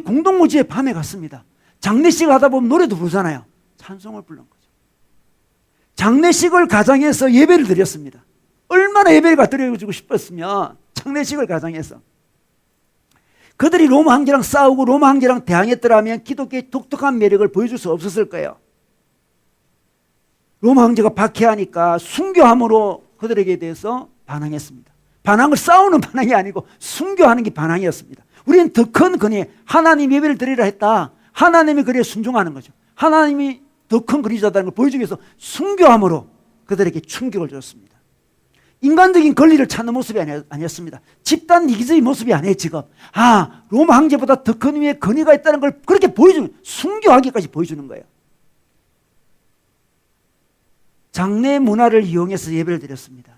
공동묘지의 밤에 갔습니다. 장례식을 하다 보면 노래도 부르잖아요. 찬송을 부른 거죠. 장례식을 가장해서 예배를 드렸습니다. 얼마나 예배를 드려주고 싶었으면 장례식을 가장해서. 그들이 로마 황제랑 싸우고 로마 황제랑 대항했더라면 기독교의 독특한 매력을 보여줄 수 없었을 거예요. 로마 황제가 박해하니까 순교함으로 그들에게 대해서 반항했습니다. 반항을 싸우는 반항이 아니고 순교하는 게 반항이었습니다. 우리는 더 큰 근에 하나님 예배를 드리라 했다. 하나님이 그래 순종하는 거죠. 하나님이 더 큰 그리자다는 걸 보여주기 위해서 순교함으로 그들에게 충격을 줬습니다. 인간적인 권리를 찾는 모습이 아니었습니다. 집단 이기주의 모습이 아니에요. 지금 로마 황제보다 더 큰 위에 권위가 있다는 걸 그렇게 보여주는, 순교하기까지 보여주는 거예요. 장례 문화를 이용해서 예배를 드렸습니다.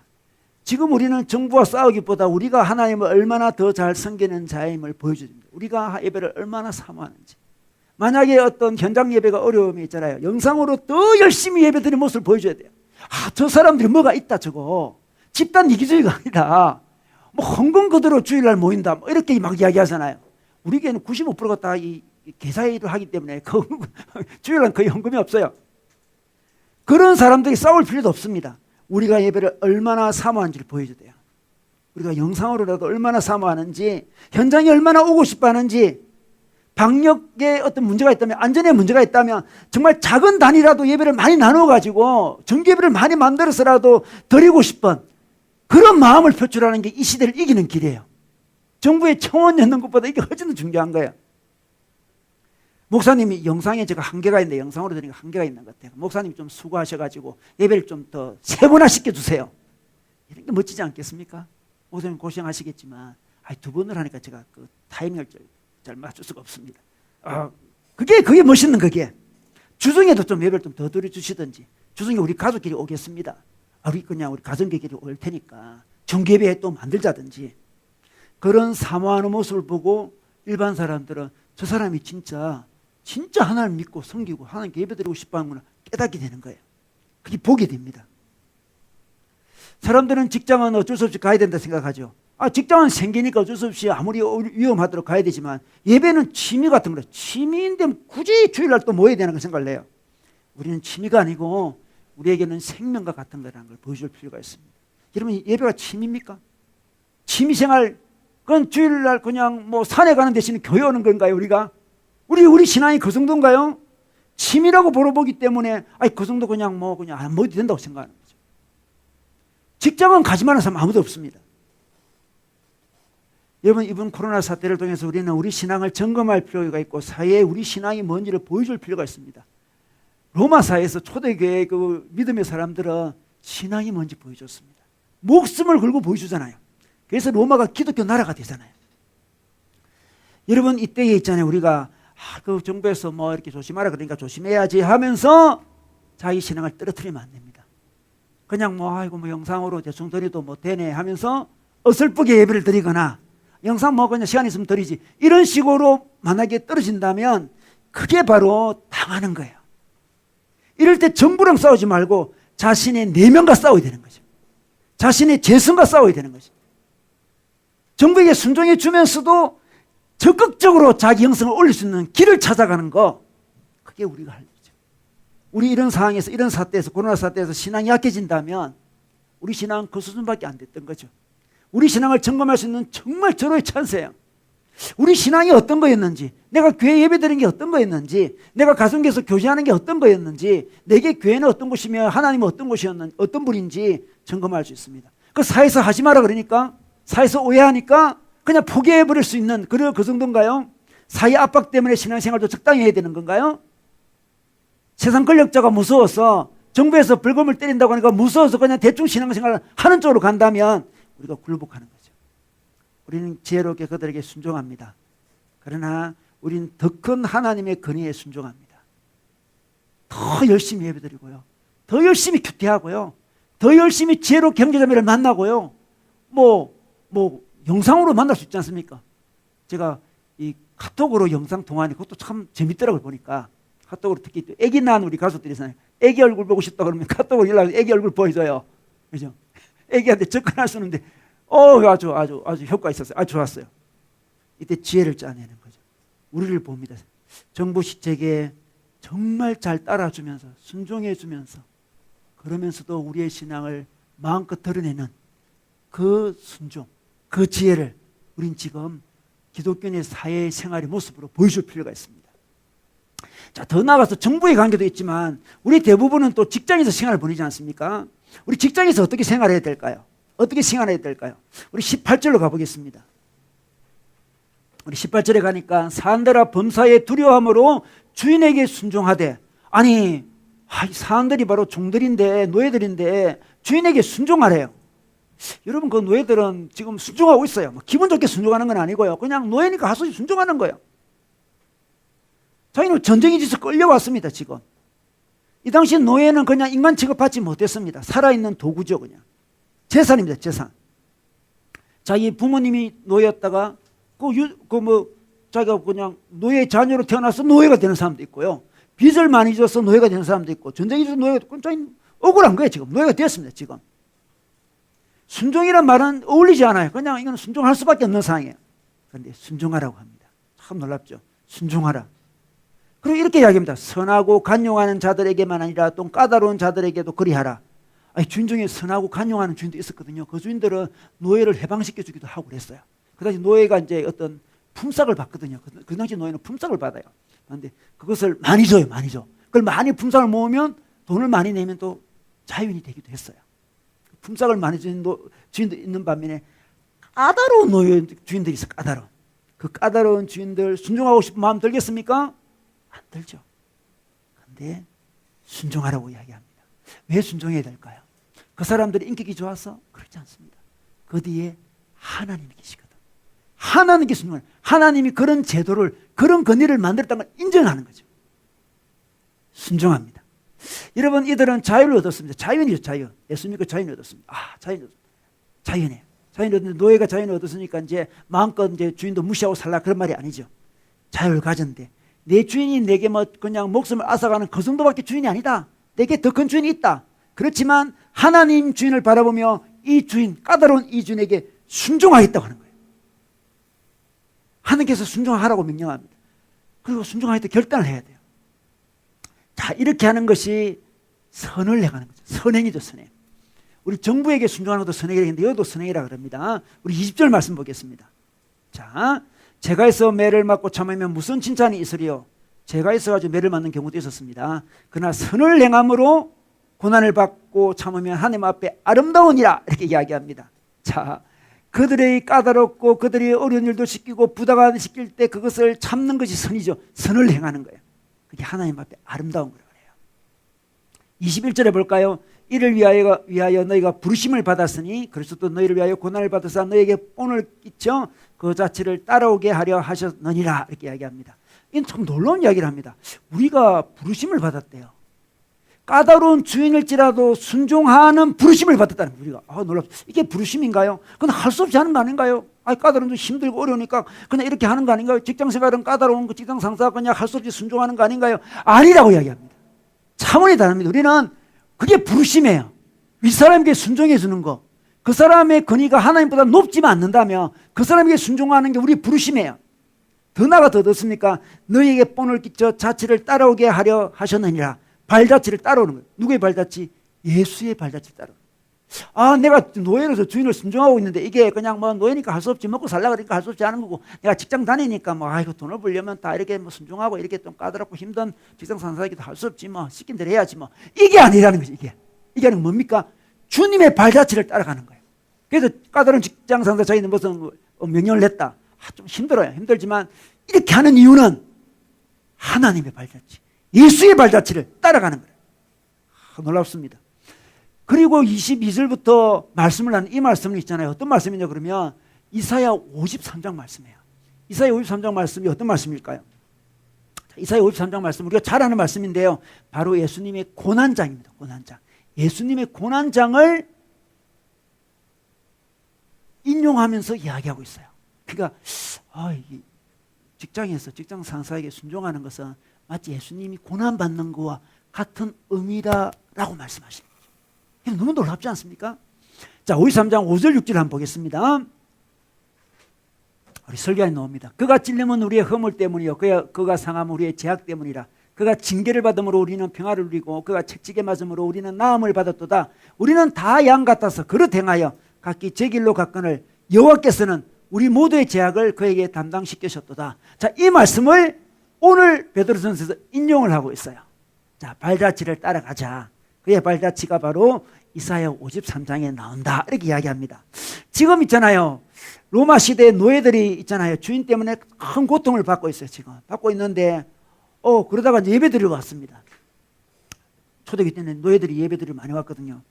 지금 우리는 정부와 싸우기보다 우리가 하나님을 얼마나 더 잘 섬기는 자임을 보여줍니다. 우리가 예배를 얼마나 사모하는지. 만약에 어떤 현장 예배가 어려움이 있잖아요. 영상으로 더 열심히 예배드리는 모습을 보여줘야 돼요. 저 사람들이 뭐가 있다 저거. 집단 이기주의가 아니다. 뭐 헌금 그대로 주일날 모인다. 뭐 이렇게 막 이야기하잖아요. 우리 교회는 95%가 다 이 개사일을 하기 때문에 주일날 거의 헌금이 없어요. 그런 사람들이 싸울 필요도 없습니다. 우리가 예배를 얼마나 사모하는지를 보여줘야 돼요. 우리가 영상으로라도 얼마나 사모하는지, 현장에 얼마나 오고 싶어 하는지, 방역에 어떤 문제가 있다면, 안전에 문제가 있다면 정말 작은 단위라도 예배를 많이 나눠가지고 정규예배를 많이 만들어서라도 드리고 싶은 그런 마음을 표출하는 게 이 시대를 이기는 길이에요. 정부의 청원 넣는 것보다 이게 훨씬 더 중요한 거예요. 목사님이 영상에 제가 한계가 있는데 영상으로 드리니까 한계가 있는 것 같아요. 목사님이 좀 수고하셔가지고 예배를 좀 더 세분화시켜 주세요. 이런 게 멋지지 않겠습니까? 목사님 고생하시겠지만 두 번을 하니까 제가 그 타이밍을 잘 맞출 수가 없습니다. 그게 멋있는 거기에. 주중에도 좀 예배를 좀 더 드려주시든지, 주중에 우리 가족끼리 오겠습니다. 우리 가정끼리 올 테니까 정규예배 또 만들자든지, 그런 사모하는 모습을 보고 일반 사람들은 저 사람이 진짜 하나님 믿고 섬기고 하나님께 예배드리고 싶어하는구나 깨닫게 되는 거예요. 그게 보게 됩니다. 사람들은 직장은 어쩔 수 없이 가야 된다 생각하죠. 직장은 생기니까 어쩔 수 없이 아무리 위험하도록 가야 되지만 예배는 취미 같은 거예요. 취미인데 굳이 주일날 또 모여야 되는 거 생각을 해요. 우리는 취미가 아니고 우리에게는 생명과 같은 거라는 걸 보여줄 필요가 있습니다. 여러분, 예배가 취미입니까? 취미생활, 그건 주일날 그냥 산에 가는 대신 교회 오는 건가요, 우리가? 우리 신앙이 그 정도인가요? 취미라고 보기 때문에 그 정도 그냥 안 먹어도 된다고 생각하는 거죠. 직장은 가지만 하는 사람 아무도 없습니다. 여러분, 이번 코로나 사태를 통해서 우리는 우리 신앙을 점검할 필요가 있고 사회에 우리 신앙이 뭔지를 보여줄 필요가 있습니다. 로마 사회에서 초대교회 그 믿음의 사람들은 신앙이 뭔지 보여줬습니다. 목숨을 걸고 보여주잖아요. 그래서 로마가 기독교 나라가 되잖아요. 여러분, 이때에 있잖아요. 우리가 그 정부에서 이렇게 조심하라 그러니까 조심해야지 하면서 자기 신앙을 떨어뜨리면 안 됩니다. 그냥 영상으로 대충 드려도 되네 하면서 어설프게 예배를 드리거나 영상 그냥 시간 있으면 드리지, 이런 식으로 만약에 떨어진다면 그게 바로 당하는 거예요. 이럴 때 정부랑 싸우지 말고 자신의 내면과 싸워야 되는 거죠. 자신의 재성과 싸워야 되는 거죠. 정부에게 순종해 주면서도 적극적으로 자기 형성을 올릴 수 있는 길을 찾아가는 거, 그게 우리가 할 일이죠. 우리 이런 상황에서, 이런 사태에서, 코로나 사태에서 신앙이 약해진다면 우리 신앙은 그 수준밖에 안 됐던 거죠. 우리 신앙을 점검할 수 있는 정말 절호의 찬스예요. 우리 신앙이 어떤 거였는지, 내가 교회 예배 드린 게 어떤 거였는지, 내가 가정교회에서 교제하는 게 어떤 거였는지, 내게 교회는 어떤 곳이며 하나님은 어떤 곳이었는지, 어떤 분인지 점검할 수 있습니다. 그 사회에서 하지 마라 그러니까, 사회에서 오해하니까 그냥 포기해버릴 수 있는 그 정도인가요? 사회 압박 때문에 신앙생활도 적당히 해야 되는 건가요? 세상 권력자가 무서워서 정부에서 벌금을 때린다고 하니까 무서워서 그냥 대충 신앙생활을 하는 쪽으로 간다면 우리가 굴복하는 거죠. 우리는 지혜롭게 그들에게 순종합니다. 그러나 우리는 더 큰 하나님의 권위에 순종합니다. 더 열심히 예배드리고요, 더 열심히 큐티하고요, 더 열심히 지혜롭게 형제자매를 만나고요, 영상으로 만날 수 있지 않습니까? 제가 이 카톡으로 영상 통화하니 그것도 참 재밌더라고요. 보니까 카톡으로 특히 또 애기 낳은 우리 가족들이 있잖아요. 애기 얼굴 보고 싶다 그러면 카톡으로 연락해서 애기 얼굴 보여줘요. 그죠? 애기한테 접근할 수 있는데 아주 효과 있었어요. 아주 좋았어요. 이때 지혜를 짜내는 거죠. 우리를 봅니다. 정부 시책에 정말 잘 따라주면서 순종해주면서, 그러면서도 우리의 신앙을 마음껏 드러내는 그 순종, 그 지혜를 우린 지금 기독교인의 사회 생활의 모습으로 보여줄 필요가 있습니다. 자, 더 나아가서 정부의 관계도 있지만 우리 대부분은 또 직장에서 생활을 보내지 않습니까? 우리 직장에서 어떻게 생활해야 될까요? 어떻게 생활해야 될까요? 우리 18절로 가보겠습니다. 우리 18절에 가니까 사람들아 범사에 두려움으로 주인에게 순종하되, 아니 사람들이 바로 종들인데, 노예들인데 주인에게 순종하래요. 여러분, 그 노예들은 지금 순종하고 있어요. 기분 좋게 순종하는 건 아니고요, 그냥 노예니까 하소시 순종하는 거예요. 저희는 전쟁이 지서 끌려왔습니다. 지금 이 당시 노예는 그냥 인간 취급받지 못했습니다. 살아있는 도구죠. 그냥 재산입니다. 재산. 자기 부모님이 노예였다가 자기가 그냥 노예 자녀로 태어나서 노예가 되는 사람도 있고요, 빚을 많이 져서 노예가 되는 사람도 있고, 전쟁이 져서 노예가 되고, 억울한 거예요. 지금 노예가 되었습니다. 지금 순종이란 말은 어울리지 않아요. 그냥 이건 순종할 수밖에 없는 상황이에요. 그런데 순종하라고 합니다. 참 놀랍죠. 순종하라. 그리고 이렇게 이야기합니다. 선하고 간용하는 자들에게만 아니라 또 까다로운 자들에게도 그리하라. 아니, 주인 중에 선하고 간용하는 주인도 있었거든요. 그 주인들은 노예를 해방시켜 주기도 하고 그랬어요. 그 당시 노예가 이제 어떤 품삯을 받거든요. 그 당시 노예는 품삯을 받아요. 그런데 그것을 많이 줘요. 많이 줘. 그걸 많이 품삯을 모으면 돈을 많이 내면 또 자유인이 되기도 했어요. 품삯을 많이 주는 주인도 있는 반면에 까다로운 노예 주인들이 있어요. 까다로운. 그 까다로운 주인들 순종하고 싶은 마음 들겠습니까? 안 들죠. 그런데 순종하라고 이야기합니다. 왜 순종해야 될까요? 그 사람들이 인격이 좋아서? 그렇지 않습니다. 그 뒤에 하나님이 계시거든. 하나님께 순종하는, 하나님이 그런 제도를, 그런 권위를 만들었다는 걸 인정하는 거죠. 순종합니다. 여러분, 이들은 자유를 얻었습니다. 자유인이죠, 자유. 예수 믿고 자유를 얻었습니다. 자유네. 자유를 얻는데 노예가 자유를 얻었으니까 이제 마음껏 이제 주인도 무시하고 살라 그런 말이 아니죠. 자유를 가졌는데 내 주인이 내게 뭐 그냥 목숨을 앗아가는 그 정도밖에 주인이 아니다. 내게 더 큰 주인이 있다. 그렇지만 하나님 주인을 바라보며 이 주인, 까다로운 이 주인에게 순종하겠다고 하는 거예요. 하나님께서 순종하라고 명령합니다. 그리고 순종하겠다 결단을 해야 돼요. 자, 이렇게 하는 것이 선을 행하는 거죠. 선행이죠, 선행. 우리 정부에게 순종하는 것도 선행이라 했는데 이것도 선행이라 그럽니다. 우리 20절 말씀 보겠습니다. 자, 제가 있어 매를 맞고 참으면 무슨 칭찬이 있으리요? 제가 있어가지고 매를 맞는 경우도 있었습니다. 그러나 선을 행함으로 고난을 받고 참으면 하나님 앞에 아름다우니라 이렇게 이야기합니다. 자, 그들의 까다롭고 그들이 어려운 일도 시키고 부당한 시킬 때 그것을 참는 것이 선이죠. 선을 행하는 거예요. 그게 하나님 앞에 아름다운 거라고 해요. 21절에 볼까요? 이를 위하여 너희가 부르심을 받았으니 그리스도 너희를 위하여 고난을 받으사 너희에게 본을 끼쳐 그 자체를 따라오게 하려 하셨느니라 이렇게 이야기합니다. 이건 참 놀라운 이야기를 합니다. 우리가 부르심을 받았대요. 까다로운 주인일지라도 순종하는 부르심을 받았다는 거예요. 우리가 놀랍. 이게 부르심인가요? 그건 할 수 없이 하는 거 아닌가요? 까다로운 좀 힘들고 어려우니까 그냥 이렇게 하는 거 아닌가요? 직장생활은 까다로운 그 직장 상사가 그냥 할 수 없이 순종하는 거 아닌가요? 아니라고 이야기합니다. 차원이 다릅니다. 우리는 그게 부르심이에요. 윗사람에게 순종해 주는 거. 그 사람의 권위가 하나님보다 높지만 않는다면 그 사람에게 순종하는 게 우리 부르심이에요. 더 나아가 더 듣습니까? 너희에게 본을 끼쳐 자치를 따라오게 하려 하셨느니라. 발자취를 따라오는 거예요. 누구의 발자취? 예수의 발자취를 따라오는 거예요. 내가 노예로서 주인을 순종하고 있는데 이게 그냥 뭐 노예니까 할 수 없지, 먹고 살라 그러니까 할 수 없지 하는 거고, 내가 직장 다니니까 뭐 이거 돈을 벌려면 다 이렇게 뭐 순종하고 이렇게 좀 까다롭고 힘든 직장 상사에게도 할 수 없지 뭐 시킨 대로 해야지 뭐 이게 아니라는 거죠. 이게 아니면 뭡니까? 주님의 발자취를 따라가는 거예요. 그래서 까다로운 직장 상사 자기는 무슨 명령을 냈다. 좀 힘들어요. 힘들지만 이렇게 하는 이유는 하나님의 발자취, 예수의 발자취를 따라가는 거예요. 놀랍습니다. 그리고 22절부터 말씀을 하는 이 말씀은 있잖아요. 어떤 말씀이냐 그러면 이사야 53장 말씀이에요. 이사야 53장 말씀이 어떤 말씀일까요? 이사야 53장 말씀 우리가 잘 아는 말씀인데요. 바로 예수님의 고난장입니다. 고난장. 예수님의 고난장을 인용하면서 이야기하고 있어요. 그러니까 직장에서 직장 상사에게 순종하는 것은 마치 예수님이 고난받는 것과 같은 의미다라고 말씀하십니다. 너무 놀랍지 않습니까? 자, 53장 5절 6절 한번 보겠습니다. 우리 설교안에 나옵니다. 그가 찔림은 우리의 허물 때문이요 그가 상함은 우리의 죄악 때문이라. 그가 징계를 받음으로 우리는 평화를 누리고 그가 채찍에 맞음으로 우리는 나음을 받았도다. 우리는 다 양 같아서 그릇 행하여 각기 제 길로 갔거늘 여호와께서는 우리 모두의 죄악을 그에게 담당시키셨도다. 자, 이 말씀을 오늘 베드로전서에서 인용을 하고 있어요. 자, 발자취를 따라가자. 그의 발자취가 바로 이사야 53장에 나온다. 이렇게 이야기합니다. 지금 있잖아요. 로마 시대의 노예들이 있잖아요. 주인 때문에 큰 고통을 받고 있어요. 지금 받고 있는데 그러다가 이제 예배드리러 왔습니다. 초대기 때는 노예들이 예배드리러 많이 왔거든요.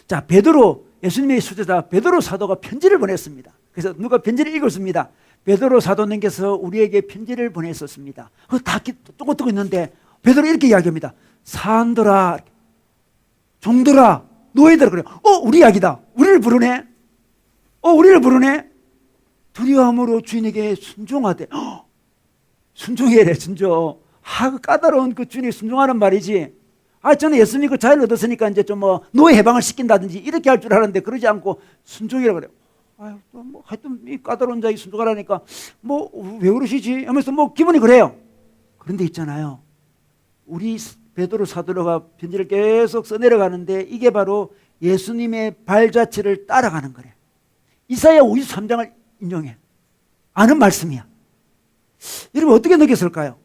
자, 베드로, 예수님의 수제자 베드로 사도가 편지를 보냈습니다. 그래서 누가 편지를 읽었습니다. 베드로 사도님께서 우리에게 편지를 보냈었습니다. 다 뜨고 있는데 베드로 이렇게 이야기합니다. 사람들아, 종들아, 노예들아. 그래요. 우리 이야기다. 우리를 부르네. 우리를 부르네. 두려움으로 주인에게 순종하되. 순종해래, 순종. 그 까다로운 그 주인이 순종하는 말이지. 저는 예수 믿고 자유를 얻었으니까 이제 좀 노예 해방을 시킨다든지 이렇게 할 줄 알았는데 그러지 않고 순종이라고 그래요. 아유, 또 뭐 하여튼 이 까다로운 자에게 순종하라니까 뭐 왜 그러시지? 하면서 뭐 기분이 그래요. 그런데 있잖아요. 우리 베드로 사도가 편지를 계속 써내려가는데 이게 바로 예수님의 발자취를 따라가는 거래요. 이사야 53장을 인용해. 아는 말씀이야. 여러분 어떻게 느꼈을까요?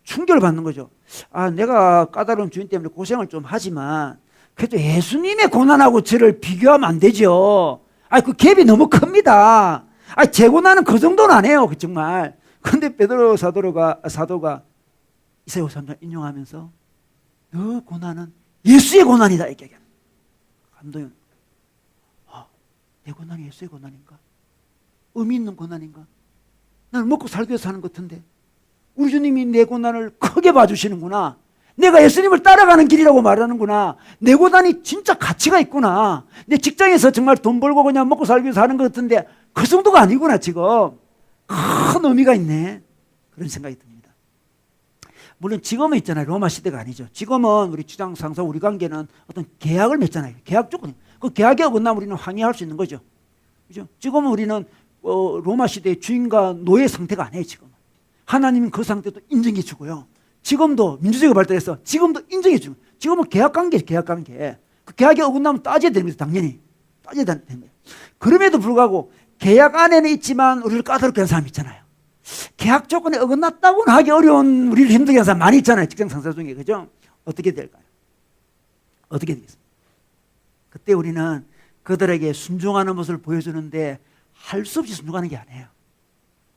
충격을 받는 거죠. 아, 내가 까다로운 주인 때문에 고생을 좀 하지만 그래도 예수님의 고난하고 저를 비교하면 안 되죠. 아, 그 갭이 너무 큽니다. 아, 제 고난은 그 정도는 안 해요. 정말. 그런데 베드로 사도가 이사야 53장 인용하면서 너 고난은 예수의 고난이다. 이렇게 얘기합니다. 감동이. 아, 내 고난이 예수의 고난인가? 의미 있는 고난인가? 나는 먹고 살기 위해서 사는 것 같은데 우리 주님이 내 고난을 크게 봐주시는구나. 내가 예수님을 따라가는 길이라고 말하는구나. 내 고난이 진짜 가치가 있구나. 내 직장에서 정말 돈 벌고 그냥 먹고 살기 위해서 하는 것 같은데 그 정도가 아니구나 지금. 큰 의미가 있네. 그런 생각이 듭니다. 물론 지금은 있잖아요. 로마 시대가 아니죠. 지금은 우리 직장 상사 우리 관계는 어떤 계약을 맺잖아요. 계약 조건이. 그 계약에 어긋나면 우리는 항의할 수 있는 거죠. 그죠? 지금은 우리는 로마 시대의 주인과 노예 상태가 아니에요. 지금 하나님은 그 상태도 인정해 주고요. 지금도 민주주의가 발달해서 지금도 인정해 주고 지금은 계약관계예요. 계약관계. 그 계약에 어긋나면 따져야 됩니다. 당연히 따져야 됩니다. 그럼에도 불구하고 계약 안에는 있지만 우리를 까다롭게 하는 사람이 있잖아요. 계약 조건에 어긋났다고는 하기 어려운 우리를 힘들게 하는 사람 많이 있잖아요. 직장 상사 중에. 그죠? 어떻게 될까요? 어떻게 되겠습니까? 그때 우리는 그들에게 순종하는 모습을 보여주는데 할 수 없이 순종하는 게 아니에요.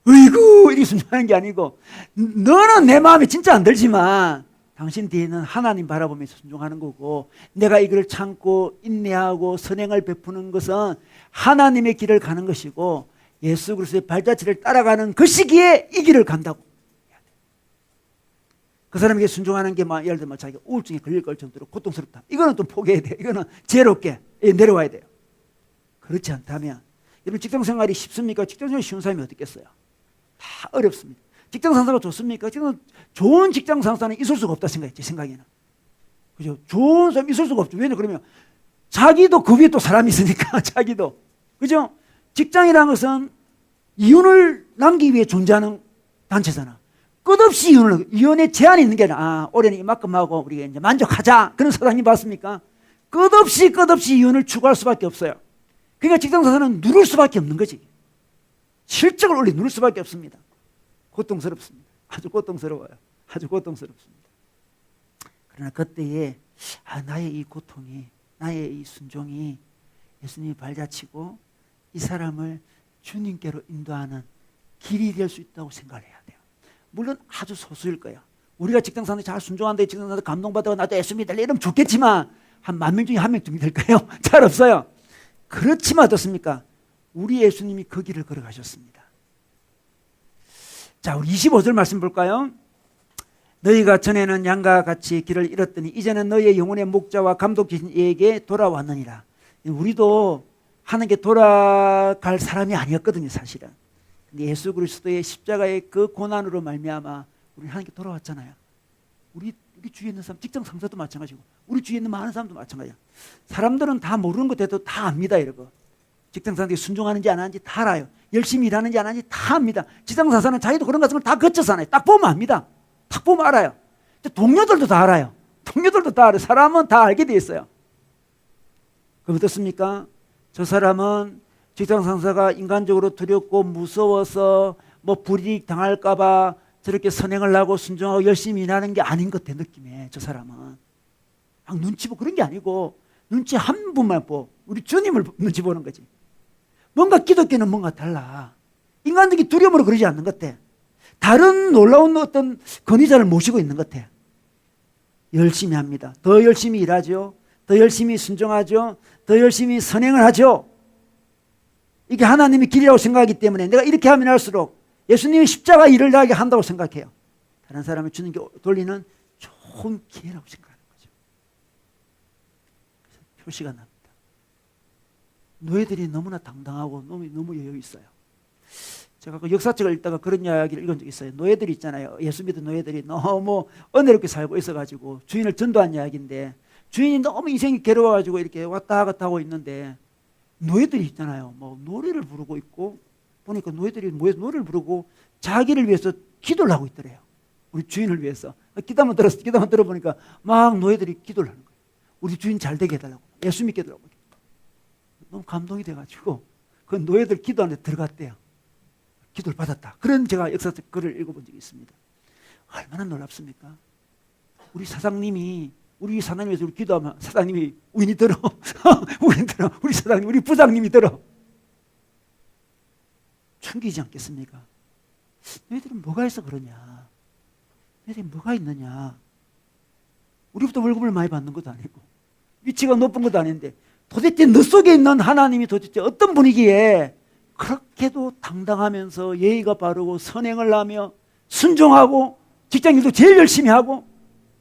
으이구 이렇게 순종하는 게 아니고 너는 내 마음에 진짜 안 들지만 당신 뒤에는 하나님 바라보면서 순종하는 거고 내가 이걸 참고 인내하고 선행을 베푸는 것은 하나님의 길을 가는 것이고 예수 그리스도의 발자취를 따라가는 그 시기에 이 길을 간다고. 그 사람에게 순종하는 게 막 예를 들면 자기가 우울증에 걸릴 걸 정도로 고통스럽다. 이거는 좀 포기해야 돼요. 이거는 지혜롭게 내려와야 돼요. 그렇지 않다면 여러분 직장 생활이 쉽습니까? 직장 생활이 쉬운 사람이 어떻겠어요? 다 어렵습니다. 직장 상사가 좋습니까? 지금 좋은 직장 상사는 있을 수가 없다 생각했지, 생각에는. 그죠? 좋은 사람이 있을 수가 없죠. 왜냐 그러면 자기도 그 위에 또 사람이 있으니까 자기도. 그죠? 직장이라는 것은 이윤을 남기기 위해 존재하는 단체잖아. 끝없이 이윤에 제한이 있는 게 아니라 올해는 이만큼 하고 우리가 이제 만족하자. 그런 사장님 봤습니까? 끝없이 이윤을 추구할 수밖에 없어요. 그러니까 직장 상사는 누를 수밖에 없는 거지. 실적을 올리 누를 수밖에 없습니다. 고통스럽습니다. 아주 고통스러워요. 아주 고통스럽습니다. 그러나 그때에 나의 이 고통이 나의 이 순종이 예수님이 발자취고 이 사람을 주님께로 인도하는 길이 될 수 있다고 생각을 해야 돼요. 물론 아주 소수일 거예요. 우리가 직장 상사한테 잘 순종한다 직장 상사한테 감동받아서 나도 예수님 믿을래 이러면 좋겠지만 한 10,000명 중에 1명쯤이 될까요? 잘 없어요. 그렇지만 어떻습니까? 우리 예수님이 그 길을 걸어가셨습니다. 자, 우리 25절 말씀 볼까요? 너희가 전에는 양과 같이 길을 잃었더니 이제는 너희의 영혼의 목자와 감독이신 이에게 돌아왔느니라. 우리도 하나님께 돌아갈 사람이 아니었거든요, 사실은. 근데 예수 그리스도의 십자가의 그 고난으로 말미암아 우리 하나님께 돌아왔잖아요. 우리 주위에 있는 사람, 직장 상사도 마찬가지고 우리 주위에 있는 많은 사람도 마찬가지야. 사람들은 다 모르는 것에도 다 압니다, 여러분. 직장 상사들이 순종하는지 안 하는지 다 알아요. 열심히 일하는지 안 하는지 다 압니다. 직장 상사는 자기도 그런 것을 다 거쳐서 하나요. 딱 보면 압니다. 딱 보면 알아요. 동료들도 다 알아요. 동료들도 다 알아요. 사람은 다 알게 돼 있어요. 그럼 어떻습니까? 저 사람은 직장 상사가 인간적으로 두렵고 무서워서 뭐 불이익 당할까봐 저렇게 선행을 하고 순종하고 열심히 일하는 게 아닌 것 같아, 느낌에. 저 사람은 막 눈치 보고 그런 게 아니고 눈치 한 분만 보고 우리 주님을 눈치 보는 거지. 뭔가 기독교는 뭔가 달라. 인간적인 두려움으로 그러지 않는 것 같아. 다른 놀라운 어떤 권위자를 모시고 있는 것 같아. 열심히 합니다. 더 열심히 일하죠. 더 열심히 순종하죠. 더 열심히 선행을 하죠. 이게 하나님의 길이라고 생각하기 때문에 내가 이렇게 하면 할수록 예수님이 십자가 일을 나게 한다고 생각해요. 다른 사람을 주님께 돌리는 좋은 기회라고 생각하는 거죠. 그래서 표시가 납니다. 노예들이 너무나 당당하고 너무 여유 있어요. 제가 그 역사책을 읽다가 그런 이야기를 읽은 적이 있어요. 노예들이 있잖아요. 예수 믿은 노예들이 너무 은혜롭게 살고 있어가지고 주인을 전도한 이야기인데 주인이 너무 인생이 괴로워가지고 이렇게 왔다 갔다 하고 있는데 노예들이 있잖아요. 뭐 노래를 부르고 있고 보니까 노예들이 모여서 노래를 부르고 자기를 위해서 기도를 하고 있더래요. 우리 주인을 위해서. 기도만 들어보니까 막 노예들이 기도를 하는 거예요. 우리 주인 잘 되게 해달라고. 예수 믿게 해달라고. 너무 감동이 돼가지고 그 노예들 기도 안에 들어갔대요. 기도를 받았다. 그런 제가 역사적 글을 읽어본 적이 있습니다. 얼마나 놀랍습니까? 우리 사장님이 위해서 우리 기도하면 사장님이 우인이 들어. 우인이 들어. 우리 사장님, 우리 부장님이 들어. 충기지 않겠습니까? 너희들은 뭐가 해서 그러냐? 너희들이 뭐가 있느냐? 우리부터 월급을 많이 받는 것도 아니고 위치가 높은 것도 아닌데 도대체 너 속에 있는 하나님이 도대체 어떤 분이기에 그렇게도 당당하면서 예의가 바르고 선행을 하며 순종하고 직장일도 제일 열심히 하고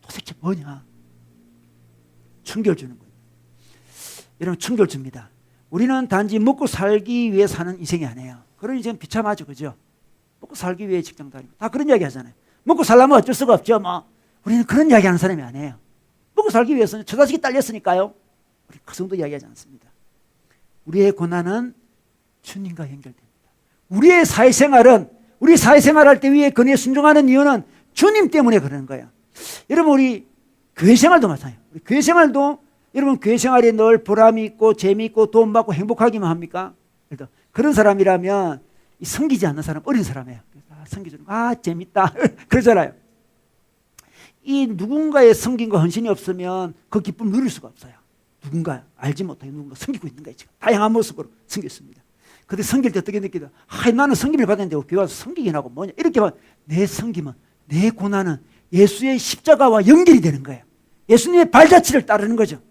도대체 뭐냐? 충격을 주는 거예요. 여러분 충격을 줍니다. 우리는 단지 먹고 살기 위해 사는 인생이 아니에요. 그런 인생은 비참하죠. 그죠? 먹고 살기 위해 직장 다니고 다 그런 이야기 하잖아요. 먹고 살려면 어쩔 수가 없죠. 뭐. 우리는 그런 이야기 하는 사람이 아니에요. 먹고 살기 위해서는 저 자식이 딸렸으니까요. 우리 그 정도 이야기하지 않습니다. 우리의 고난은 주님과 연결됩니다. 우리의 사회생활은 우리 사회생활할 때 위에 그에 순종하는 이유는 주님 때문에 그러는 거예요. 여러분 우리 교회생활도 마찬가지예요. 우리 교회생활도 여러분 교회생활에 늘 보람이 있고 재미있고 돈 받고 행복하기만 합니까? 그런 사람이라면 섬기지 않는 사람 어린 사람이에요. 섬기주는 거 재밌다 그러잖아요. 이 누군가의 섬김과 헌신이 없으면 그 기쁨을 누릴 수가 없어요. 누군가 알지 못하게 누군가 섬기고 있는 거예요. 지금 다양한 모습으로 섬겼습니다. 근데 섬길 때 어떻게 느끼다? 나는 섬김을 받았는데 교회 와서 섬기긴 하고 뭐냐 이렇게만 내 섬김은 내 고난은 예수의 십자가와 연결이 되는 거예요. 예수님의 발자취를 따르는 거죠.